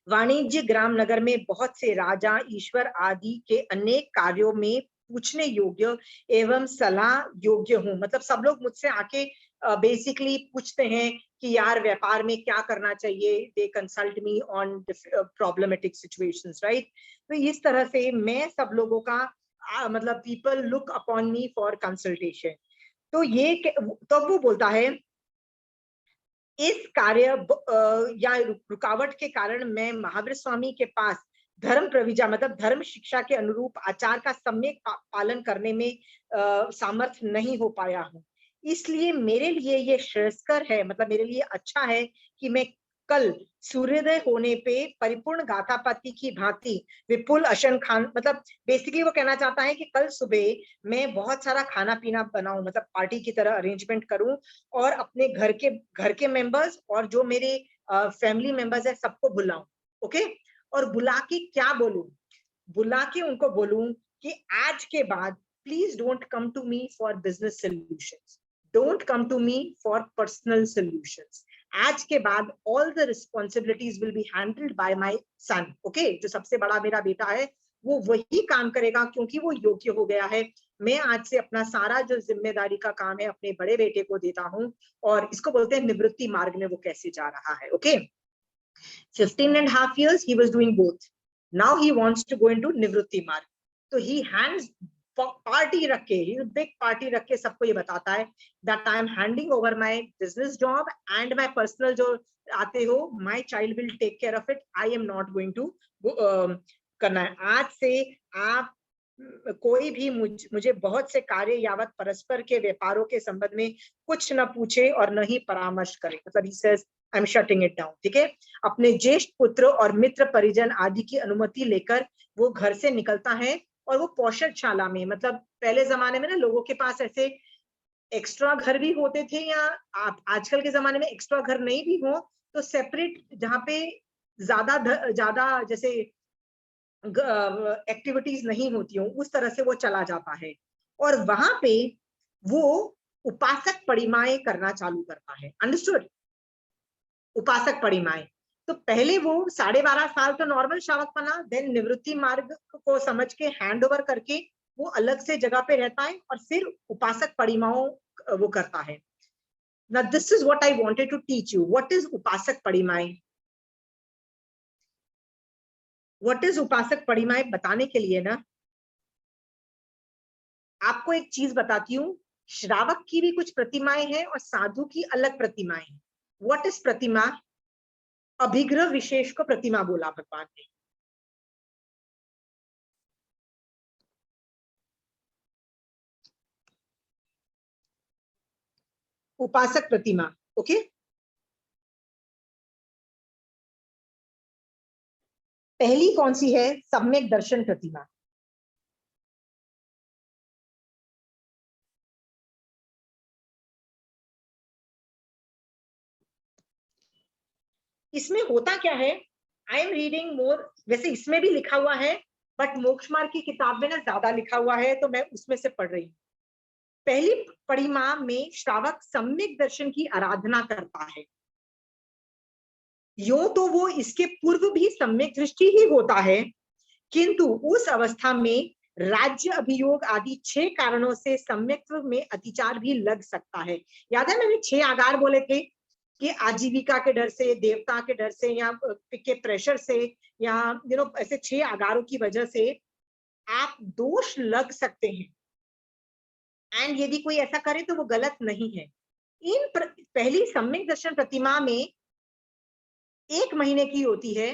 वाणिज्य ग्राम नगर में बहुत से राजा, ईश्वर आदि के अनेक कार्यों में पूछने योग्य एवं सलाह योग्य हूँ. मतलब सब लोग मुझसे आके बेसिकली पूछते हैं कि यार व्यापार में क्या करना चाहिए. They consult me on problematic situations, right? तो इस तरह से मैं सब लोगों का मतलब people look upon me for consultation. तो ये तब वो बोलता है, इस कार्य या रुकावट के कारण मैं महावीर स्वामी के पास धर्म प्रविजा मतलब धर्म शिक्षा के अनुरूप आचार का सम्यक पालन करने में सामर्थ्य नहीं हो पाया हूँ. इसलिए मेरे लिए ये श्रेयस्कर है, मतलब मेरे लिए अच्छा है कि मैं कल सूर्योदय होने पे परिपूर्ण गाथापति की भांति विपुल अशन खान, मतलब बेसिकली वो कहना चाहता है कि कल सुबह मैं बहुत सारा खाना पीना बनाऊं, मतलब पार्टी की तरह अरेंजमेंट करूं और अपने घर के मेंबर्स और जो मेरे फैमिली मेंबर्स है सबको बुलाऊं। ओके, और बुला के क्या बोलूं, बुला के उनको बोलूं कि आज के बाद please don't come to me for business solutions, don't come to me for personal solutions. आज के बाद all the responsibilities will be handled by my son. Okay, जो सबसे बड़ा मेरा बेटा है वो वही काम करेगा क्योंकि वो योग्य हो गया है। मैं आज से अपना सारा जो जिम्मेदारी का काम है अपने बड़े बेटे को देता हूं, और इसको बोलते हैं निवृत्ति मार्ग में वो कैसे जा रहा है। Okay, 15.5 years he was doing both, now he wants to go into निवृत्ति मार्ग। तो he hands पार्टी रख के, बिग पार्टी रख के सबको ये बताता है that I am handing over my business job and my personal जो आते हो, my child will take care of it, I am not going to करना है। आज से आप कोई भी मुझे बहुत से कार्य यावत परस्पर के व्यापारों के संबंध में कुछ न पूछे और न ही परामर्श करे, मतलब he says I am shutting it down. ठीक है, अपने ज्येष्ठ पुत्र और मित्र परिजन आदि की अनुमति लेकर वो घर से निकलता है और वो पौषधशाला में, मतलब पहले जमाने में ना लोगों के पास ऐसे एक्स्ट्रा घर भी होते थे, या आजकल के जमाने में एक्स्ट्रा घर नहीं भी हो तो सेपरेट जहाँ पे ज्यादा जैसे एक्टिविटीज नहीं होती हो उस तरह से वो चला जाता है और वहां पे वो उपासक परिमाएं करना चालू करता है। अंडरस्टूड? उपासक परिमाएं, तो पहले वो 12.5 साल तो नॉर्मल श्रावक बना, देन निवृत्ति मार्ग को समझ के हैंड ओवर करके वो अलग से जगह पे रहता है और फिर उपासक परिमाओं वो करता है। Now this is what I wanted to teach you. What is उपासक परिमाएं? What is उपासक परिमाएं बताने के लिए ना आपको एक चीज बताती हूँ, श्रावक की भी कुछ प्रतिमाएं हैं और साधु की अलग प्रतिमाएं हैं। What is प्रतिमा? अभिग्रह विशेष को प्रतिमा बोला भगवान ने। उपासक प्रतिमा। ओके, पहली कौन सी है? सम्यक दर्शन प्रतिमा। इसमें होता क्या है? आई एम रीडिंग मोर, वैसे इसमें भी लिखा हुआ है बट मोक्ष मार्ग की किताब में ना ज्यादा लिखा हुआ है तो मैं उसमें से पढ़ रही हूँ। पहली परिमा में श्रावक सम्यक दर्शन की आराधना करता है। यो तो वो इसके पूर्व भी सम्यक दृष्टि ही होता है, किंतु उस अवस्था में राज्य अभियोग आदि 6 कारणों से सम्यक्त्व में अतिचार भी लग सकता है। याद है मैंने 6 आगार बोले थे कि आजीविका के डर से, देवता के डर से, या के प्रेशर से, या ऐसे 6 आगारों की वजह से आप दोष लग सकते हैं। एंड यदि कोई ऐसा करे तो वो गलत नहीं है। इन पहली सम्यक दर्शन प्रतिमा में 1 महीने की होती है।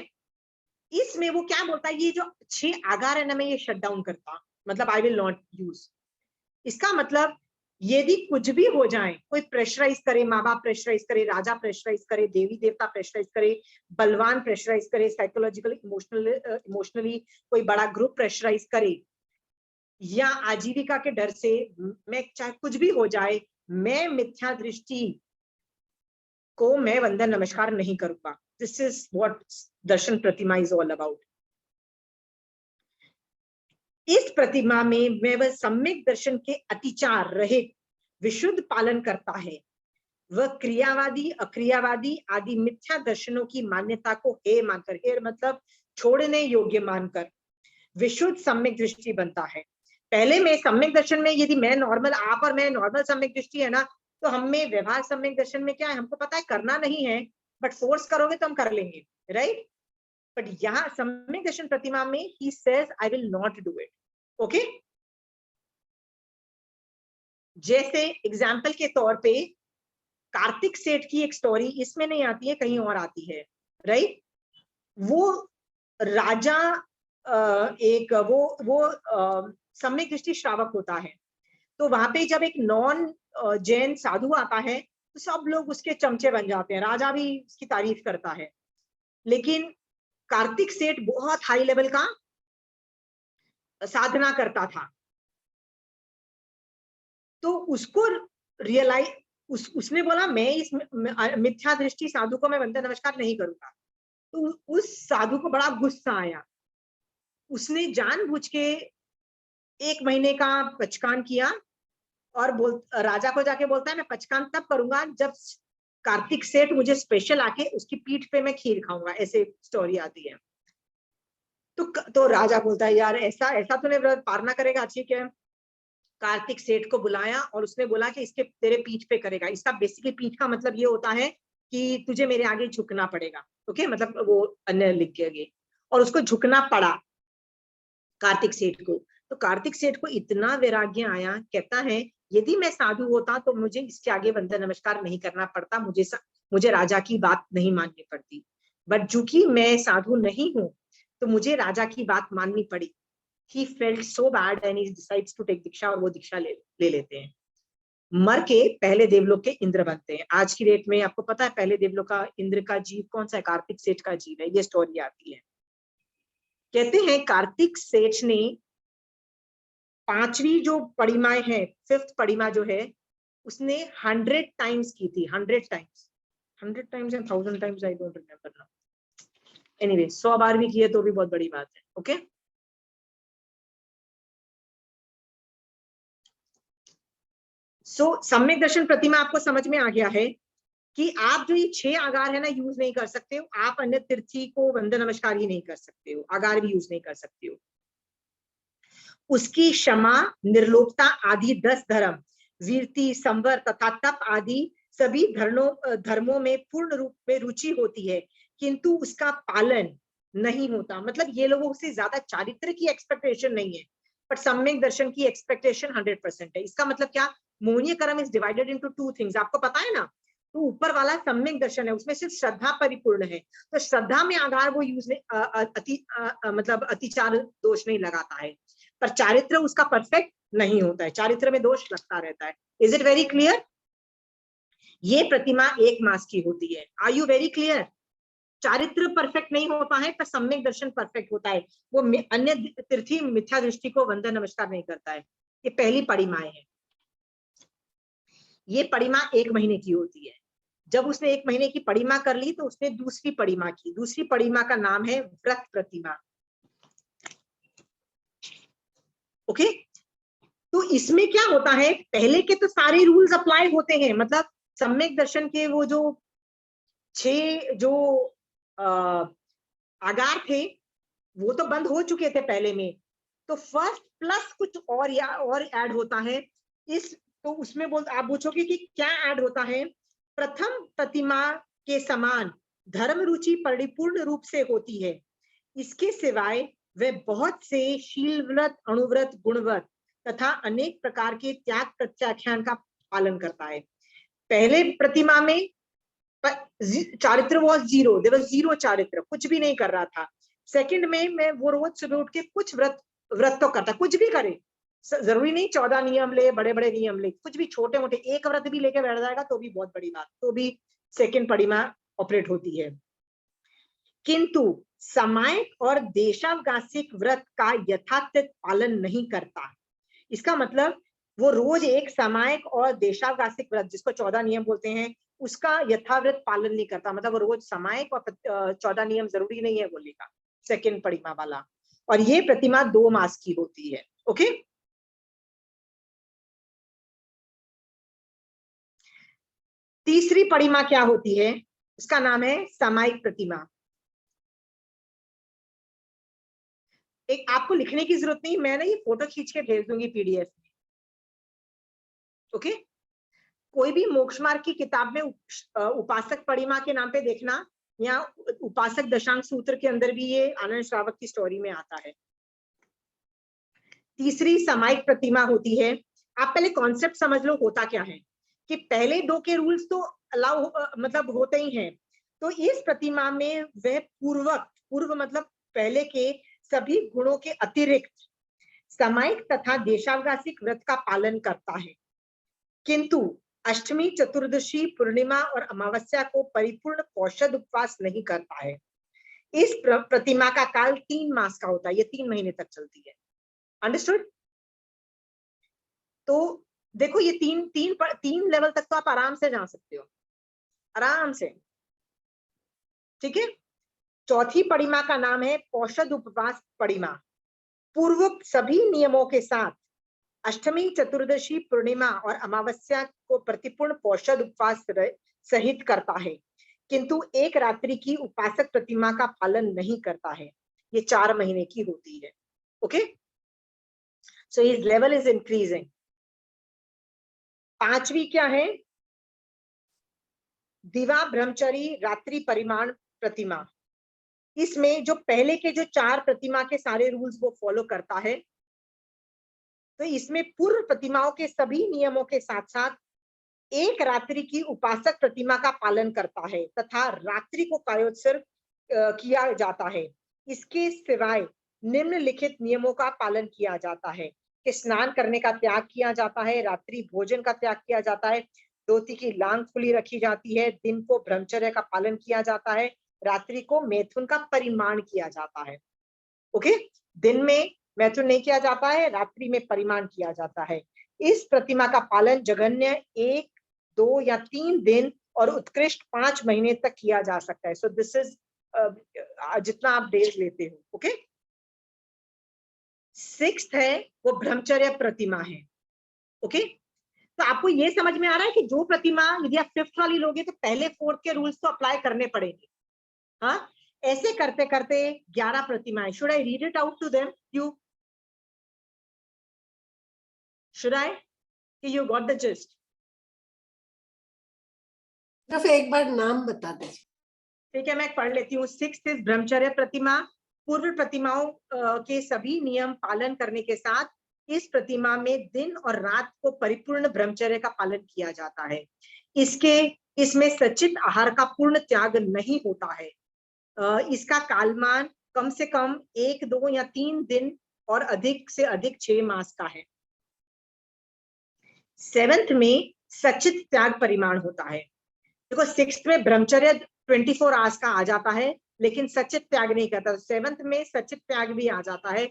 इसमें वो क्या बोलता है, ये जो 6 आगार है ना, मैं ये शट डाउन करता, मतलब आई विल नॉट यूज। इसका मतलब यदि कुछ भी हो जाए, कोई प्रेशराइज करे, माँ बाप प्रेशराइज करे, राजा प्रेशराइज करे, देवी देवता प्रेशराइज करे, बलवान प्रेशराइज करे, साइकोलॉजिकली इमोशनली कोई बड़ा ग्रुप प्रेशराइज करे, या आजीविका के डर से, मैं चाहे कुछ भी हो जाए, मैं मिथ्या दृष्टि को मैं वंदन नमस्कार नहीं करूंगा। This is what Darshan Pratima is all about. इस प्रतिमा में वह सम्यक दर्शन के अतिचार रहित विशुद्ध पालन करता है। वह क्रियावादी, अक्रियावादी आदि मिथ्या दर्शनों की मान्यता को हे मानकर, हे मतलब छोड़ने योग्य मानकर विशुद्ध सम्यक दृष्टि बनता है। पहले में सम्यक दर्शन में यदि मैं नॉर्मल, आप और मैं नॉर्मल सम्यक दृष्टि है ना, तो हमें व्यवहार सम्यक दर्शन में क्या है, हमको पता है करना नहीं है, बट फोर्स करोगे तो हम कर लेंगे, राइट? बट यहाँ सम्यक दर्शन प्रतिमा में he says I will not do it. Okay, जैसे एग्जाम्पल के तौर पे कार्तिक सेठ की एक स्टोरी इसमें नहीं आती है, कहीं और आती है, राइट? वो राजा एक वो सम्यक दृष्टि श्रावक होता है, तो वहां पे जब एक नॉन जैन साधु आता है तो सब लोग उसके चमचे बन जाते हैं, राजा भी उसकी तारीफ करता है। लेकिन कार्तिक सेठ बहुत हाई लेवल का साधना करता था, तो उसको रियलाइज उसने बोला मैं इस मिथ्या दृष्टि साधु को मैं वंदन नमस्कार नहीं करूंगा। तो उस साधु को बड़ा गुस्सा आया, उसने जानबूझ के 1 महीने का पचकान किया और राजा को जाके बोलता है मैं पचकान तब करूंगा जब कार्तिक सेठ मुझे स्पेशल आके उसकी पीठ पे मैं खीर खाऊंगा, ऐसे स्टोरी आती है। तो राजा बोलता है यार ऐसा ऐसा तूने व्रत पारना करेगा, ठीक है। कार्तिक सेठ को बुलाया और उसने बोला कि इसके तेरे पीठ पे करेगा। इसका बेसिकली पीठ का मतलब ये होता है कि तुझे मेरे आगे झुकना पड़ेगा, ओके, मतलब वो अन्य लिख के आगे, और उसको झुकना पड़ा कार्तिक सेठ को। तो कार्तिक सेठ को इतना वैराग्य आया, कहता है यदि मैं साधु होता तो मुझे इसके आगे वंदन नमस्कार नहीं करना पड़ता, मुझे राजा की बात नहीं माननी पड़ती, बट चूंकि मैं साधु नहीं हूं तो मुझे राजा की बात माननी पड़ी। He felt so bad and he decides to take दीक्षा, और वो दीक्षा ले लेते हैं। मर के पहले देवलोक के इंद्र बनते हैं। आज की डेट में आपको पता है पहले देवलोक का इंद्र का जीव कौन सा है? कार्तिक सेठ का जीव है। ये स्टोरी आती है। कहते हैं कार्तिक सेठ ने 5वीं जो परिमाएं है, 5th परिमा जो है, उसने 100 टाइम्स की थी। 100 टाइम्स, 100 टाइम्स या 1000 times, I don't remember now. Anyway 100 बार भी किए तो भी बहुत बड़ी बात है, ओके। सम्यक दर्शन प्रतिमा आपको समझ में आ गया है कि आप जो ये 6 आगार है ना यूज नहीं कर सकते हो। आप अन्य तीर्थी को वंदन नमस्कार ही नहीं कर सकते हो, आगार भी यूज नहीं कर सकते हो। उसकी क्षमा, निर्लोभता आदि 10 धर्म, वीरति, संवर तथा तप आदि सभी धर्मों में पूर्ण रूप में रुचि होती है, किंतु उसका पालन नहीं होता। मतलब ये लोगों से ज्यादा चारित्र की एक्सपेक्टेशन नहीं है, पर सम्यक दर्शन की एक्सपेक्टेशन 100% है। इसका मतलब क्या? मोहनीय कर्म इज डिवाइडेड इनटू 2 थिंग्स, आपको पता है ना। तो ऊपर वाला सम्यक दर्शन है, उसमें सिर्फ श्रद्धा परिपूर्ण है, तो श्रद्धा में आधार वो यूज मतलब अतिचार दोष नहीं लगाता है, पर चारित्र उसका परफेक्ट नहीं होता है, चारित्र में दोष लगता रहता है। Is it very clear? ये प्रतिमा 1 मास की होती है। Are you very clear? चारित्र परफेक्ट नहीं होता है पर सम्यक दर्शन परफेक्ट होता है। वो अन्य तीर्थी मिथ्या दृष्टि को वंदन नमस्कार नहीं करता है। ये पहली परिमाएं है। ये परिमा 1 महीने की होती है। जब उसने 1 महीने की परिमा कर ली तो उसने दूसरी परिमा की। दूसरी परिमा का नाम है व्रत प्रतिमा, ओके। तो इसमें क्या होता है, पहले के तो सारे रूल्स अप्लाई होते हैं, मतलब सम्यक दर्शन के वो जो 6 जो आगार थे वो तो बंद हो चुके थे पहले में, तो फर्स्ट प्लस कुछ और ऐड होता है। तो उसमें आप पूछोगे कि क्या ऐड होता है? प्रथम प्रतिमा के समान धर्म रुचि परिपूर्ण रूप से होती है। इसके सिवाय वह बहुत से शील व्रत, अणुव्रत, गुणव्रत तथा अनेक प्रकार के त्याग प्रत्याख्यान का पालन करता है। पहले प्रतिमा में चारित्र वॉज 0, देयर वाज 0 चारित्र, कुछ भी नहीं कर रहा था। सेकंड में मैं वो रोज सुबह उठ के कुछ व्रत तो करता, कुछ भी करे, जरूरी नहीं 14 नियम ले, बड़े बड़े नियम ले, कुछ भी छोटे मोटे एक व्रत भी लेके बैठ जाएगा तो भी बहुत बड़ी बात, तो भी सेकंड परिमा ऑपरेट होती है। किंतु सामायिक और देशावकाशिक व्रत का यथातथ पालन नहीं करता। इसका मतलब वो रोज एक सामायिक और देशावकाशिक व्रत, जिसको 14 नियम बोलते हैं, उसका यथावत पालन नहीं करता। मतलब रोज सामायिक और 14 नियम जरूरी नहीं है बोलने का, सेकंड परिमा वाला। और ये प्रतिमा 2 मास की होती है, ओके। तीसरी परिमा क्या होती है? उसका नाम है सामायिक प्रतिमा। एक आपको लिखने की जरूरत नहीं, मैं ना ये फोटो खींच के भेज दूंगी पीडीएफ में, ओके। कोई भी मोक्ष मार्ग की किताब में उपासक परिमा के नाम पे देखना, या उपासक दशांक सूत्र के अंदर भी ये आनंद श्रावक की स्टोरी में आता है। तीसरी सामायिक प्रतिमा होती है। आप पहले कॉन्सेप्ट समझ लो होता क्या है, कि पहले 2 के रूल्स तो अलाउ मतलब होते ही हैं। तो इस प्रतिमा में वह पूर्व मतलब पहले के सभी गुणों के अतिरिक्त सामायिक तथा देशावकाशिक व्रत का पालन करता है, किंतु अष्टमी, चतुर्दशी, पूर्णिमा और अमावस्या को परिपूर्ण पौषध उपवास नहीं करता है। इस प्रतिमा का काल 3 मास का होता है, ये 3 महीने तक चलती है। अंडरस्टूड? तो देखो ये तीन लेवल तक तो आप आराम से जा सकते हो, आराम से, ठीक है। चौथी परिमा का नाम है पौषध उपवास परिमा। पूर्वोक्त सभी नियमों के साथ अष्टमी, चतुर्दशी, पूर्णिमा और अमावस्या को प्रतिपूर्ण पौषध उपवास सहित करता है, किंतु एक रात्रि की उपासक प्रतिमा का पालन नहीं करता है। ये 4 महीने की होती है। Okay, so his level is increasing. 5वीं क्या है? दिवा ब्रह्मचरी रात्रि परिमाण प्रतिमा। इसमें जो पहले के जो 4 प्रतिमा के सारे रूल्स वो फॉलो करता है, तो इसमें पूर्व प्रतिमाओं के सभी नियमों के साथ साथ एक रात्रि की उपासक प्रतिमा का पालन करता है तथा रात्रि को कायोत्सर्ग किया जाता है। इसके सिवाय निम्नलिखित नियमों का पालन किया जाता है कि स्नान करने का त्याग किया जाता है, रात्रि भोजन का त्याग किया जाता है, धोती की लांग खुली रखी जाती है, दिन को ब्रह्मचर्य का पालन किया जाता है, रात्रि को मैथुन का परिमाण किया जाता है। ओके, दिन में मैथुन नहीं किया जाता है, रात्रि में परिमाण किया जाता है। इस प्रतिमा का पालन जघन्य 1, 2 या 3 दिन और उत्कृष्ट 5 महीने तक किया जा सकता है। सो दिस इज जितना आप डेज लेते हो। ओके, 6th है वो ब्रह्मचर्य प्रतिमा है। ओके, तो आपको ये समझ में आ रहा है कि जो प्रतिमा यदि आप 5th वाली लोगे तो पहले 4th के रूल्स तो अप्लाई करने पड़ेंगे। हाँ, ऐसे करते करते 11 प्रतिमाएं। Should I read it out to them? You should I? You got the gist? सिर्फ एक बार नाम बता दीजिए। ठीक है, मैं पढ़ लेती हूँ। 6th इज ब्रह्मचर्य प्रतिमा। पूर्व प्रतिमाओं के सभी नियम पालन करने के साथ इस प्रतिमा में दिन और रात को परिपूर्ण ब्रह्मचर्य का पालन किया जाता है। इसमें सचित आहार का पूर्ण त्याग नहीं होता है। इसका कालमान कम से कम 1, 2 या 3 दिन और अधिक से अधिक 6 मास का है। 7th में सचित त्याग परिमाण होता है। देखो 6th में ब्रह्मचर्य 24 आवर्स का आ जाता है, लेकिन सचित त्याग नहीं करता। 7th में सचित त्याग भी आ जाता है।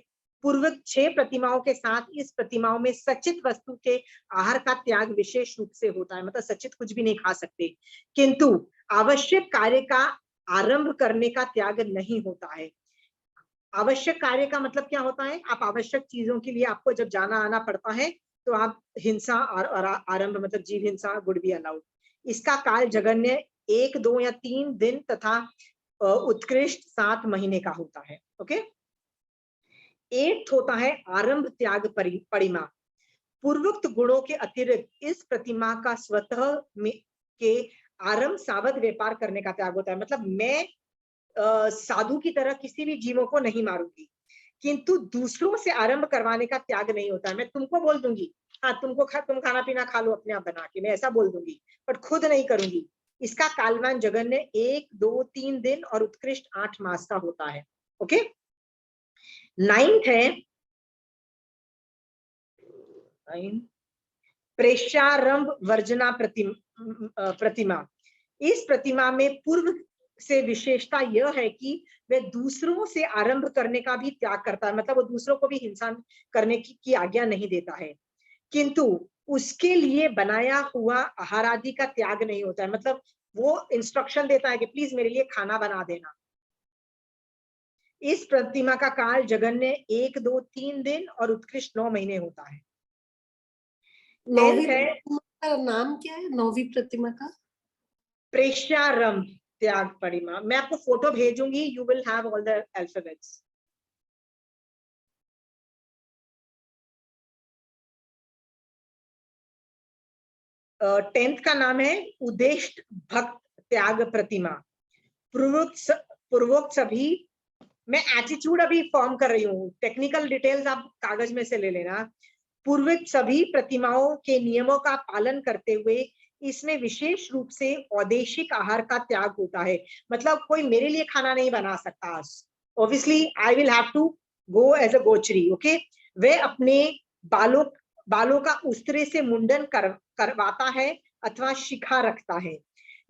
पूर्व 6 प्रतिमाओं के साथ इस प्रतिमाओं में सचित वस्तु के आहार का त्याग विशेष रूप से होता है, मतलब सचित कुछ भी नहीं खा सकते, किंतु आवश्यक कार्य का आरंभ करने का त्याग नहीं होता है। आवश्यक कार्य का मतलब क्या होता है? आप आवश्यक चीजों के लिए आपको जब जाना आना पड़ता है तो आप हिंसा और आरंभ मतलब जीव हिंसा वुड बी अलाउड। इसका काल जघन्य 1, 2 या 3 दिन तथा उत्कृष्ट 7 महीने का होता है। ओके, 8th होता है आरंभ त्याग परिमा। पूर्वोक्त गुणों के अतिरिक्त इस प्रतिमा का स्वतः में के आरंभ सावध व्यापार करने का त्याग होता है। मतलब मैं साधु की तरह किसी भी जीवों को नहीं मारूंगी, किंतु दूसरों से आरंभ करवाने का त्याग नहीं होता है। मैं तुमको बोल दूंगी, हाँ तुम खाना पीना खा लो अपने आप बना के, मैं ऐसा बोल दूंगी, पर खुद नहीं करूंगी। इसका कालमान जघन्य 1, 2, 3 दिन और उत्कृष्ट 8 मास का होता है। ओके, 9th है प्रेक्षारंभ वर्जना प्रतिमा। इस प्रतिमा में पूर्व से विशेषता यह है कि वह दूसरों से आरंभ करने का भी त्याग करता है, मतलब वो दूसरों को भी हिंसा करने की आज्ञा नहीं देता है, किंतु उसके लिए बनाया हुआ आहार आदि का त्याग नहीं होता है। मतलब वो इंस्ट्रक्शन देता है कि प्लीज मेरे लिए खाना बना देना। इस प्रतिमा का काल जघन्य 1, 2, 3 दिन और उत्कृष्ट 9 महीने होता है। 9वीं प्रतिमा का नाम क्या है? 9वीं प्रतिमा का प्रेक्षारंभ त्याग परिमा। मैं आपको फोटो भेजूंगी, you will have all the alphabets. Tenth का नाम है उद्देश्य भक्त त्याग प्रतिमा। पूर्वोक्त सभी, मैं एटीट्यूड अभी फॉर्म कर रही हूँ, टेक्निकल डिटेल्स आप कागज में से ले लेना। पूर्वोक्त सभी प्रतिमाओं के नियमों का पालन करते हुए इसमें विशेष रूप से औदेशिक आहार का त्याग होता है। मतलब कोई मेरे लिए खाना नहीं बना सकता आज, obviously I will have to go as a गोचरी। ओके, वे अपने बालों का उस्तरे से मुंडन करवाता है अथवा शिखा रखता है।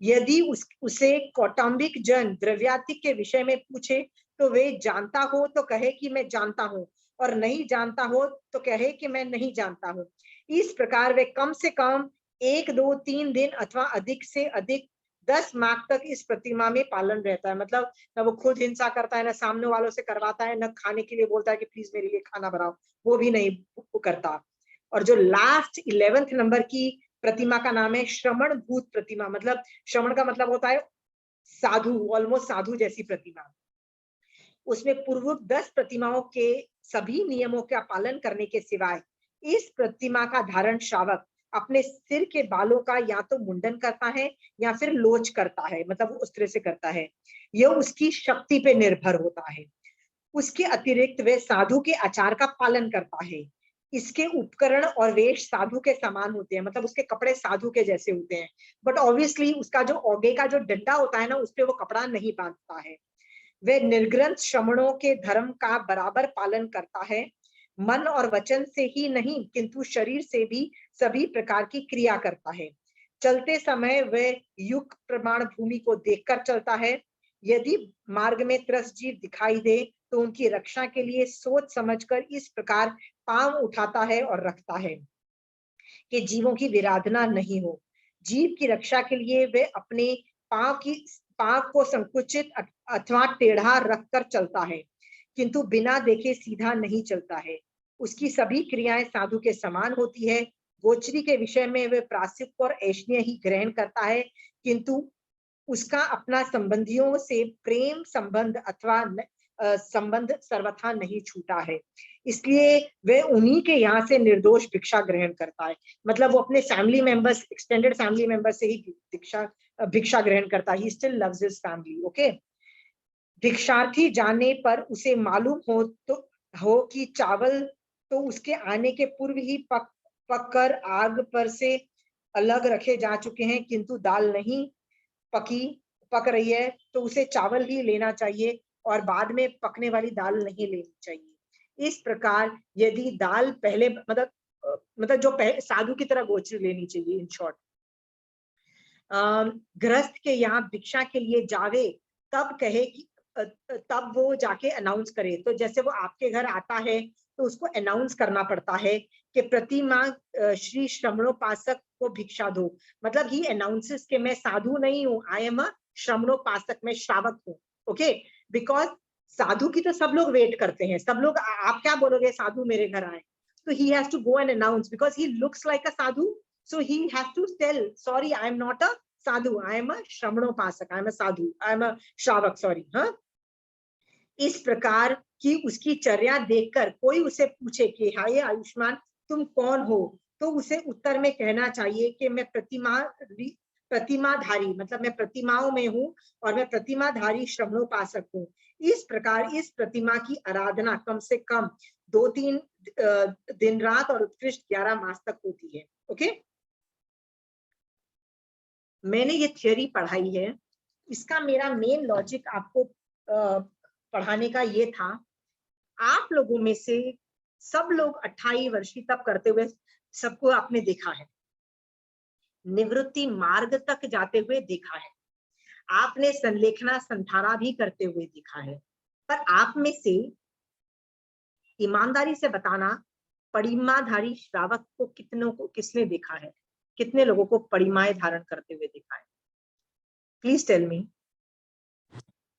यदि उसे कौटुंबिक जन द्रव्यातिक के विषय में पूछे तो वे जानता हो तो कहे कि मैं जानता हूँ, और नहीं जानता हो तो कहे कि मैं नहीं जानता हूँ। इस प्रकार वे कम से कम 1, 2, 3 दिन अथवा अधिक से अधिक 10 मार्क तक इस प्रतिमा में पालन रहता है। मतलब ना वो खुद हिंसा करता है, ना सामने वालों से करवाता है, ना खाने के लिए बोलता है कि प्लीज मेरे लिए खाना बनाओ, वो भी नहीं करता। और जो लास्ट 11th नंबर की प्रतिमा का नाम है श्रमण भूत प्रतिमा। मतलब श्रमण का मतलब होता है साधु, ऑलमोस्ट साधु जैसी प्रतिमा। उसमें पूर्व 10 प्रतिमाओं के सभी नियमों का पालन करने के सिवाय इस प्रतिमा का धारण श्रावक अपने सिर के बालों का या तो मुंडन करता है या फिर लोच करता है, मतलब उस तरह से करता है। यह उसकी शक्ति पे निर्भर होता है। उसके अतिरिक्त वह साधु के आचार का पालन करता है। इसके उपकरण और वेश साधु के समान होते हैं, मतलब उसके कपड़े साधु के जैसे होते हैं, बट ऑब्वियसली उसका जो ओगे का जो डंडा होता है ना, उस पे वो कपड़ा नहीं बांधता है। वह निर्ग्रंथ श्रमणों के धर्म का बराबर पालन करता है। मन और वचन से ही नहीं किंतु शरीर से भी सभी प्रकार की क्रिया करता है। चलते समय वह युग प्रमाण भूमि को देखकर चलता है। यदि मार्ग में त्रस्त जीव दिखाई दे तो उनकी रक्षा के लिए सोच समझकर इस प्रकार पांव उठाता है और रखता है कि जीवों की विराधना नहीं हो। जीव की रक्षा के लिए वे अपने पांव को संकुचित अथवा टेढ़ा रखकर चलता है, किंतु बिना देखे सीधा नहीं चलता है। उसकी सभी क्रियाएं साधु के समान होती है। गोचरी के विषय में वे प्रायश्चित और ऐष्ण्य ही ग्रहण करता है, किंतु उसका अपना संबंधियों से प्रेम संबंध अथवा संबंध सर्वथा नहीं छूटा है। इसलिए वह उन्हीं के यहाँ से निर्दोष भिक्षा ग्रहण करता है। मतलब वो अपने family members, extended family members से ही भिक्षा ग्रहण करता है। He still loves his family. Okay. भिक्षार्थी जाने पर उसे मालूम हो कि चावल तो उसके आने के पूर्व ही पक कर आग पर से अलग रखे जा चुके हैं, किंतु दाल नहीं पक रही है, तो उसे चावल ही लेना चाहिए और बाद में पकने वाली दाल नहीं लेनी चाहिए। इस प्रकार यदि दाल पहले मतलब जो साधु की तरह गोचरी लेनी चाहिए, इन शॉर्ट। गृहस्थ के यहाँ भिक्षा के लिए जावे तब कहे कि तब वो जाके अनाउंस करे। तो जैसे वो आपके घर आता है तो उसको अनाउंस करना पड़ता है कि प्रतिमा श्री श्रमणोपासक को भिक्षा दो। मतलब ही अनाउंसेस कि मैं साधु नहीं हूँ, आई एम अ श्रमणोपासक, मैं श्रावक हूँ। ओके। बिकॉज साधु की तो सब लोग वेट करते हैं, सब लोग आप क्या बोलोगे साधु मेरे घर आए, तो he has to go and announce because he looks like a sadhu, so he has to tell, sorry, I am not a sadhu, I am a shramanopasak, I am a sadhu, I am a shravak, sorry। हाँ, इस प्रकार की उसकी चर्या देखकर कोई उसे पूछे कि हाय आयुष्मान तुम कौन हो, तो उसे उत्तर में कहना चाहिए कि मैं प्रतिमाधारी, मतलब मैं प्रतिमाओं में हूँ और मैं प्रतिमाधारी श्रमणोपासक हूँ। इस प्रकार इस प्रतिमा की आराधना कम से कम 2-3 दिन रात और उत्कृष्ट 11 मास तक होती है। ओके। मैंने ये थ्योरी पढ़ाई है, इसका मेरा मेन लॉजिक आपको पढ़ाने का ये था, आप लोगों में से सब लोग 28 वर्ष की तब करते हुए सबको आपने देखा है, निवृत्ति मार्ग तक जाते हुए देखा है, आपने संलेखना संधारा भी करते हुए देखा है। पर आप में से ईमानदारी से बताना, परिमाधारी श्रावक को किसने देखा है? कितने लोगों को परिमाएं धारण करते हुए देखा है? Please tell me.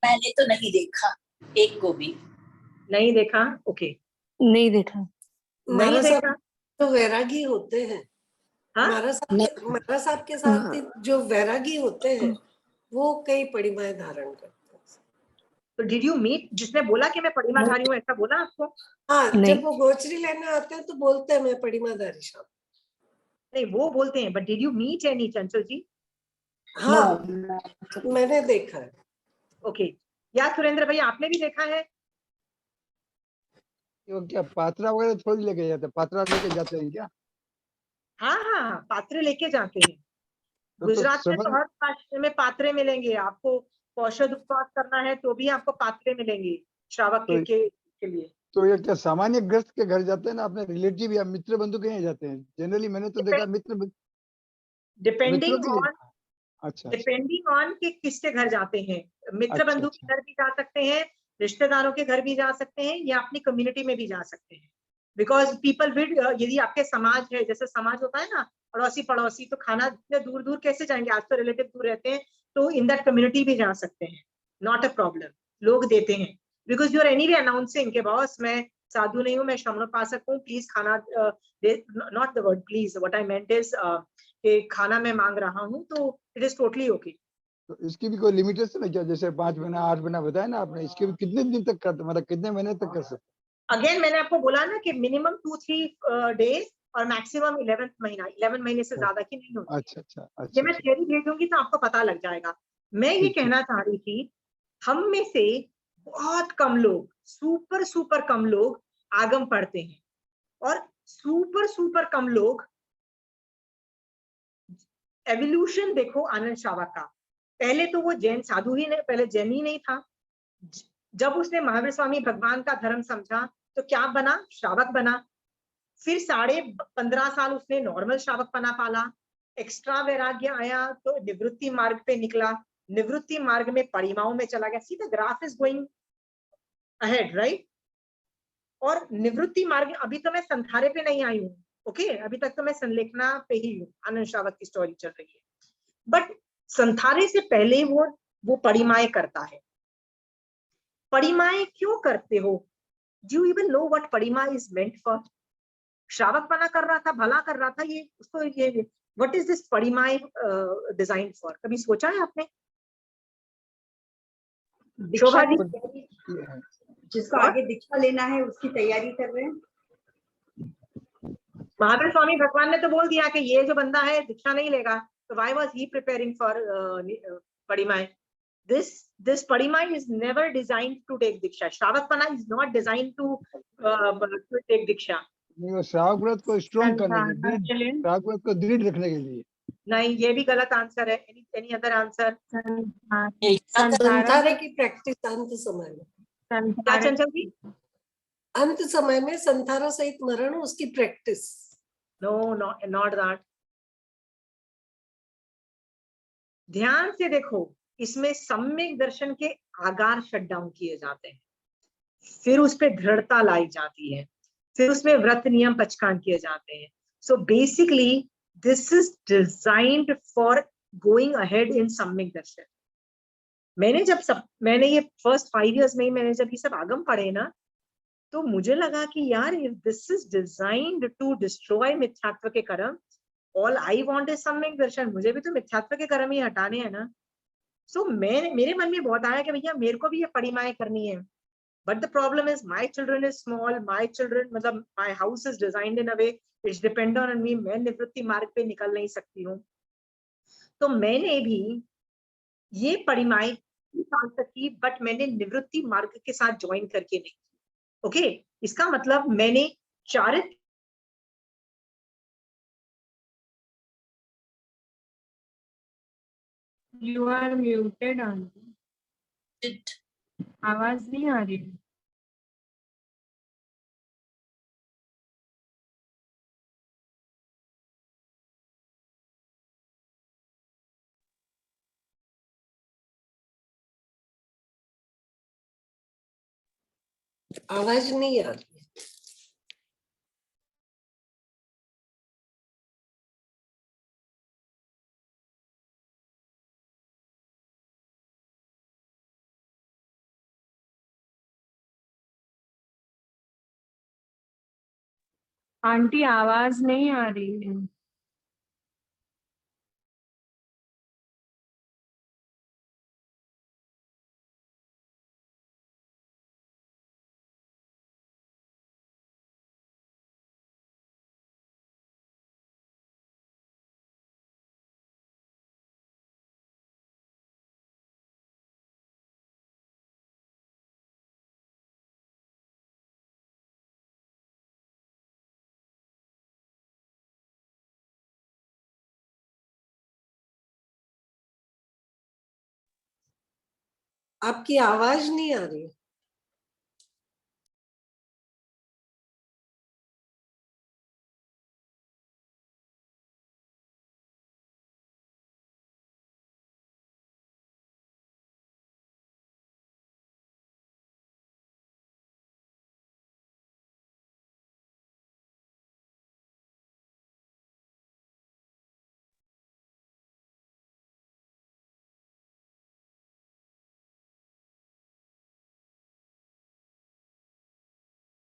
मैंने तो नहीं देखा, एक को भी नहीं देखा। ओके। नहीं देखा। नहीं देखा तो वैरागी होते हैं। हाँ? महाराज साहब के साथ जो वैरागी होते हैं वो कई परिमाएं धारण करते हैं। तो डिड यू मीट, जिसने बोला कि मैं परिमाधारी हूँ, ऐसा बोला आपको? हाँ, जब वो गोचरी लेने आते हैं तो बोलते हैं मैं परिमाधारी साहब। नहीं, वो बोलते हैं, but did you meet any, Chanchal ji? हाँ, मैंने देखा है। ओके। या सुरेंद्र भाई आपने भी देखा है? क्या पात्रा वगैरह थोड़ी लेके जाते, पात्रा लेके जाते हैं क्या? हाँ हाँ, पात्रे लेके जाते हैं। तो गुजरात में तो समझ हर राष्ट्र में पात्रे मिलेंगे आपको। औषध उपवास करना है तो भी आपको पात्रे मिलेंगे श्रावक के लिए। तो ये क्या सामान्य ग्रस्त के घर जाते हैं ना, अपने रिलेटिव या मित्र बंधु के यहाँ जाते हैं जनरली? मैंने तो देखा मित्र डिपेंडिंग मित्रों के लिए? ऑन अच्छा डिपेंडिंग ऑन कि किसके घर जाते हैं, मित्र अच्छा बंधु के घर भी जा सकते हैं, रिश्तेदारों के घर भी जा सकते हैं, या अपनी कम्युनिटी में भी जा सकते हैं। बिकॉज पीपल विल, यदि आपके समाज है, जैसे समाज होता है ना, अड़ोसी पड़ोसी, तो खाना इतने दूर दूर कैसे जाएंगे, आज तो रिलेटिव दूर रहते हैं, तो इन दैट कम्युनिटी भी जा सकते हैं, नॉट अ प्रॉब्लम, लोग देते हैं। Because you are anyway announcing के बॉस मैं साधु नहीं हूँ, मैं श्रमणोपासक हूँ, प्लीज खाना, not the word please, what I meant is कि खाना मैं मांग रहा हूँ, तो इट इज टोटली ओके। तो इसकी भी कोई लिमिटेशन है क्या? जैसे 5 महीना 8 महीना बताया ना आपने, इसके भी कितने दिन तक करते, मतलब कितने महीने तक कर सकते? अगेन मैंने आपको बोला ना कि मिनिमम 2-3 डेज और मैक्सिमम 11 महीना, 11 महीने से ज्यादा की नहीं होती। अच्छा अच्छा ये अच्छा मैं अच्छा, थियरी भेजूंगी तो आपको पता लग जाएगा। मैं ये ठीक ठीक। कहना चाह रही थी, हम में से बहुत कम लोग, सुपर सुपर कम लोग आगम पढ़ते हैं, और सुपर सुपर कम लोग एवोल्यूशन देखो आनंद श्रावक का। पहले तो वो जैन साधु ही नहीं, पहले जैन ही नहीं था। जब उसने महावीर स्वामी भगवान का धर्म समझा तो क्या बना, श्रावक बना। फिर 15.5 साल उसने नॉर्मल श्रावक पना पाला, एक्स्ट्रा वैराग्य आया तो निवृत्ति मार्ग पे निकला, निवृत्ति मार्ग में परिमाओं में चला गया। See the graph is going ahead, right. और निवृत्ति मार्ग, अभी तो मैं संथारे पे नहीं आई हूँ, ओके, अभी तक तो मैं संलेखना पे ही हूँ, आनंद श्रावक की स्टोरी चल रही है। बट संथारे से पहले वो परिमाएं करता है। परिमाएं क्यों करते हो? Do you even know what परिमा इज मेंट फॉर? श्रावक पना कर रहा था, भला कर रहा था, ये उसको ये व्हाट इज दिस परिमाएं डिजाइन फॉर? कभी सोचा है आपने? दीक्षा शोभा जी, की तैयारी, जिसको आगे दीक्षा लेना है उसकी तैयारी कर रहे हैं। महावीर स्वामी भगवान ने तो बोल दिया कि ये जो बंदा है दीक्षा नहीं लेगा, तो why was he preparing for परिमाएं? This padima is never designed to take diksha. Shravakpana is not designed to take diksha. नहीं, वो श्रावक व्रत को स्ट्रॉन्ग करने के संसाधना के लिए, श्रावक व्रत को दृढ़ रखने के लिए। नहीं, ये भी गलत आंसर है। any other answer? संथारे की प्रैक्टिस अंत समय में, क्या चंचल जी? अंत समय में संथारा सहित मरण, उसकी प्रैक्टिस। No, not that. ध्यान से देखो, इसमें सम्यक दर्शन के आगार शट डाउन किए जाते हैं, फिर उस पर दृढ़ता लाई जाती है, फिर उसमें व्रत नियम पचकान किए जाते हैं। So basically this is designed for going ahead in सम्यक दर्शन। मैंने ये फर्स्ट 5 years में ही मैंने जब ये सब आगम पढ़े ना, तो मुझे लगा कि यार this is designed to destroy mithyatva के कर्म। ऑल आई वांट इज सम्यक दर्शन, मुझे भी तो मिथ्यात्व के कर्म ही हटाने हैं ना। सो मेरे मन में बहुत आया कि भैया मेरे को भी ये परिमाएं करनी है। But the problem is my children is small, my children, मतलब my house is designed in a way which depend on me, मैं निवृत्ति मार्ग पे निकल नहीं सकती हूँ। तो मैंने भी ये परिमाएं 3 साल तक की, बट मैंने निवृत्ति मार्ग के साथ ज्वाइन करके नहीं। ओके, इसका मतलब मैंने चारित्र यू आर म्यूटेड आंटी, आवाज नहीं आ रही। आवाज नहीं आ रही। आंटी आवाज नहीं आ रही है। आपकी आवाज नहीं आ रही।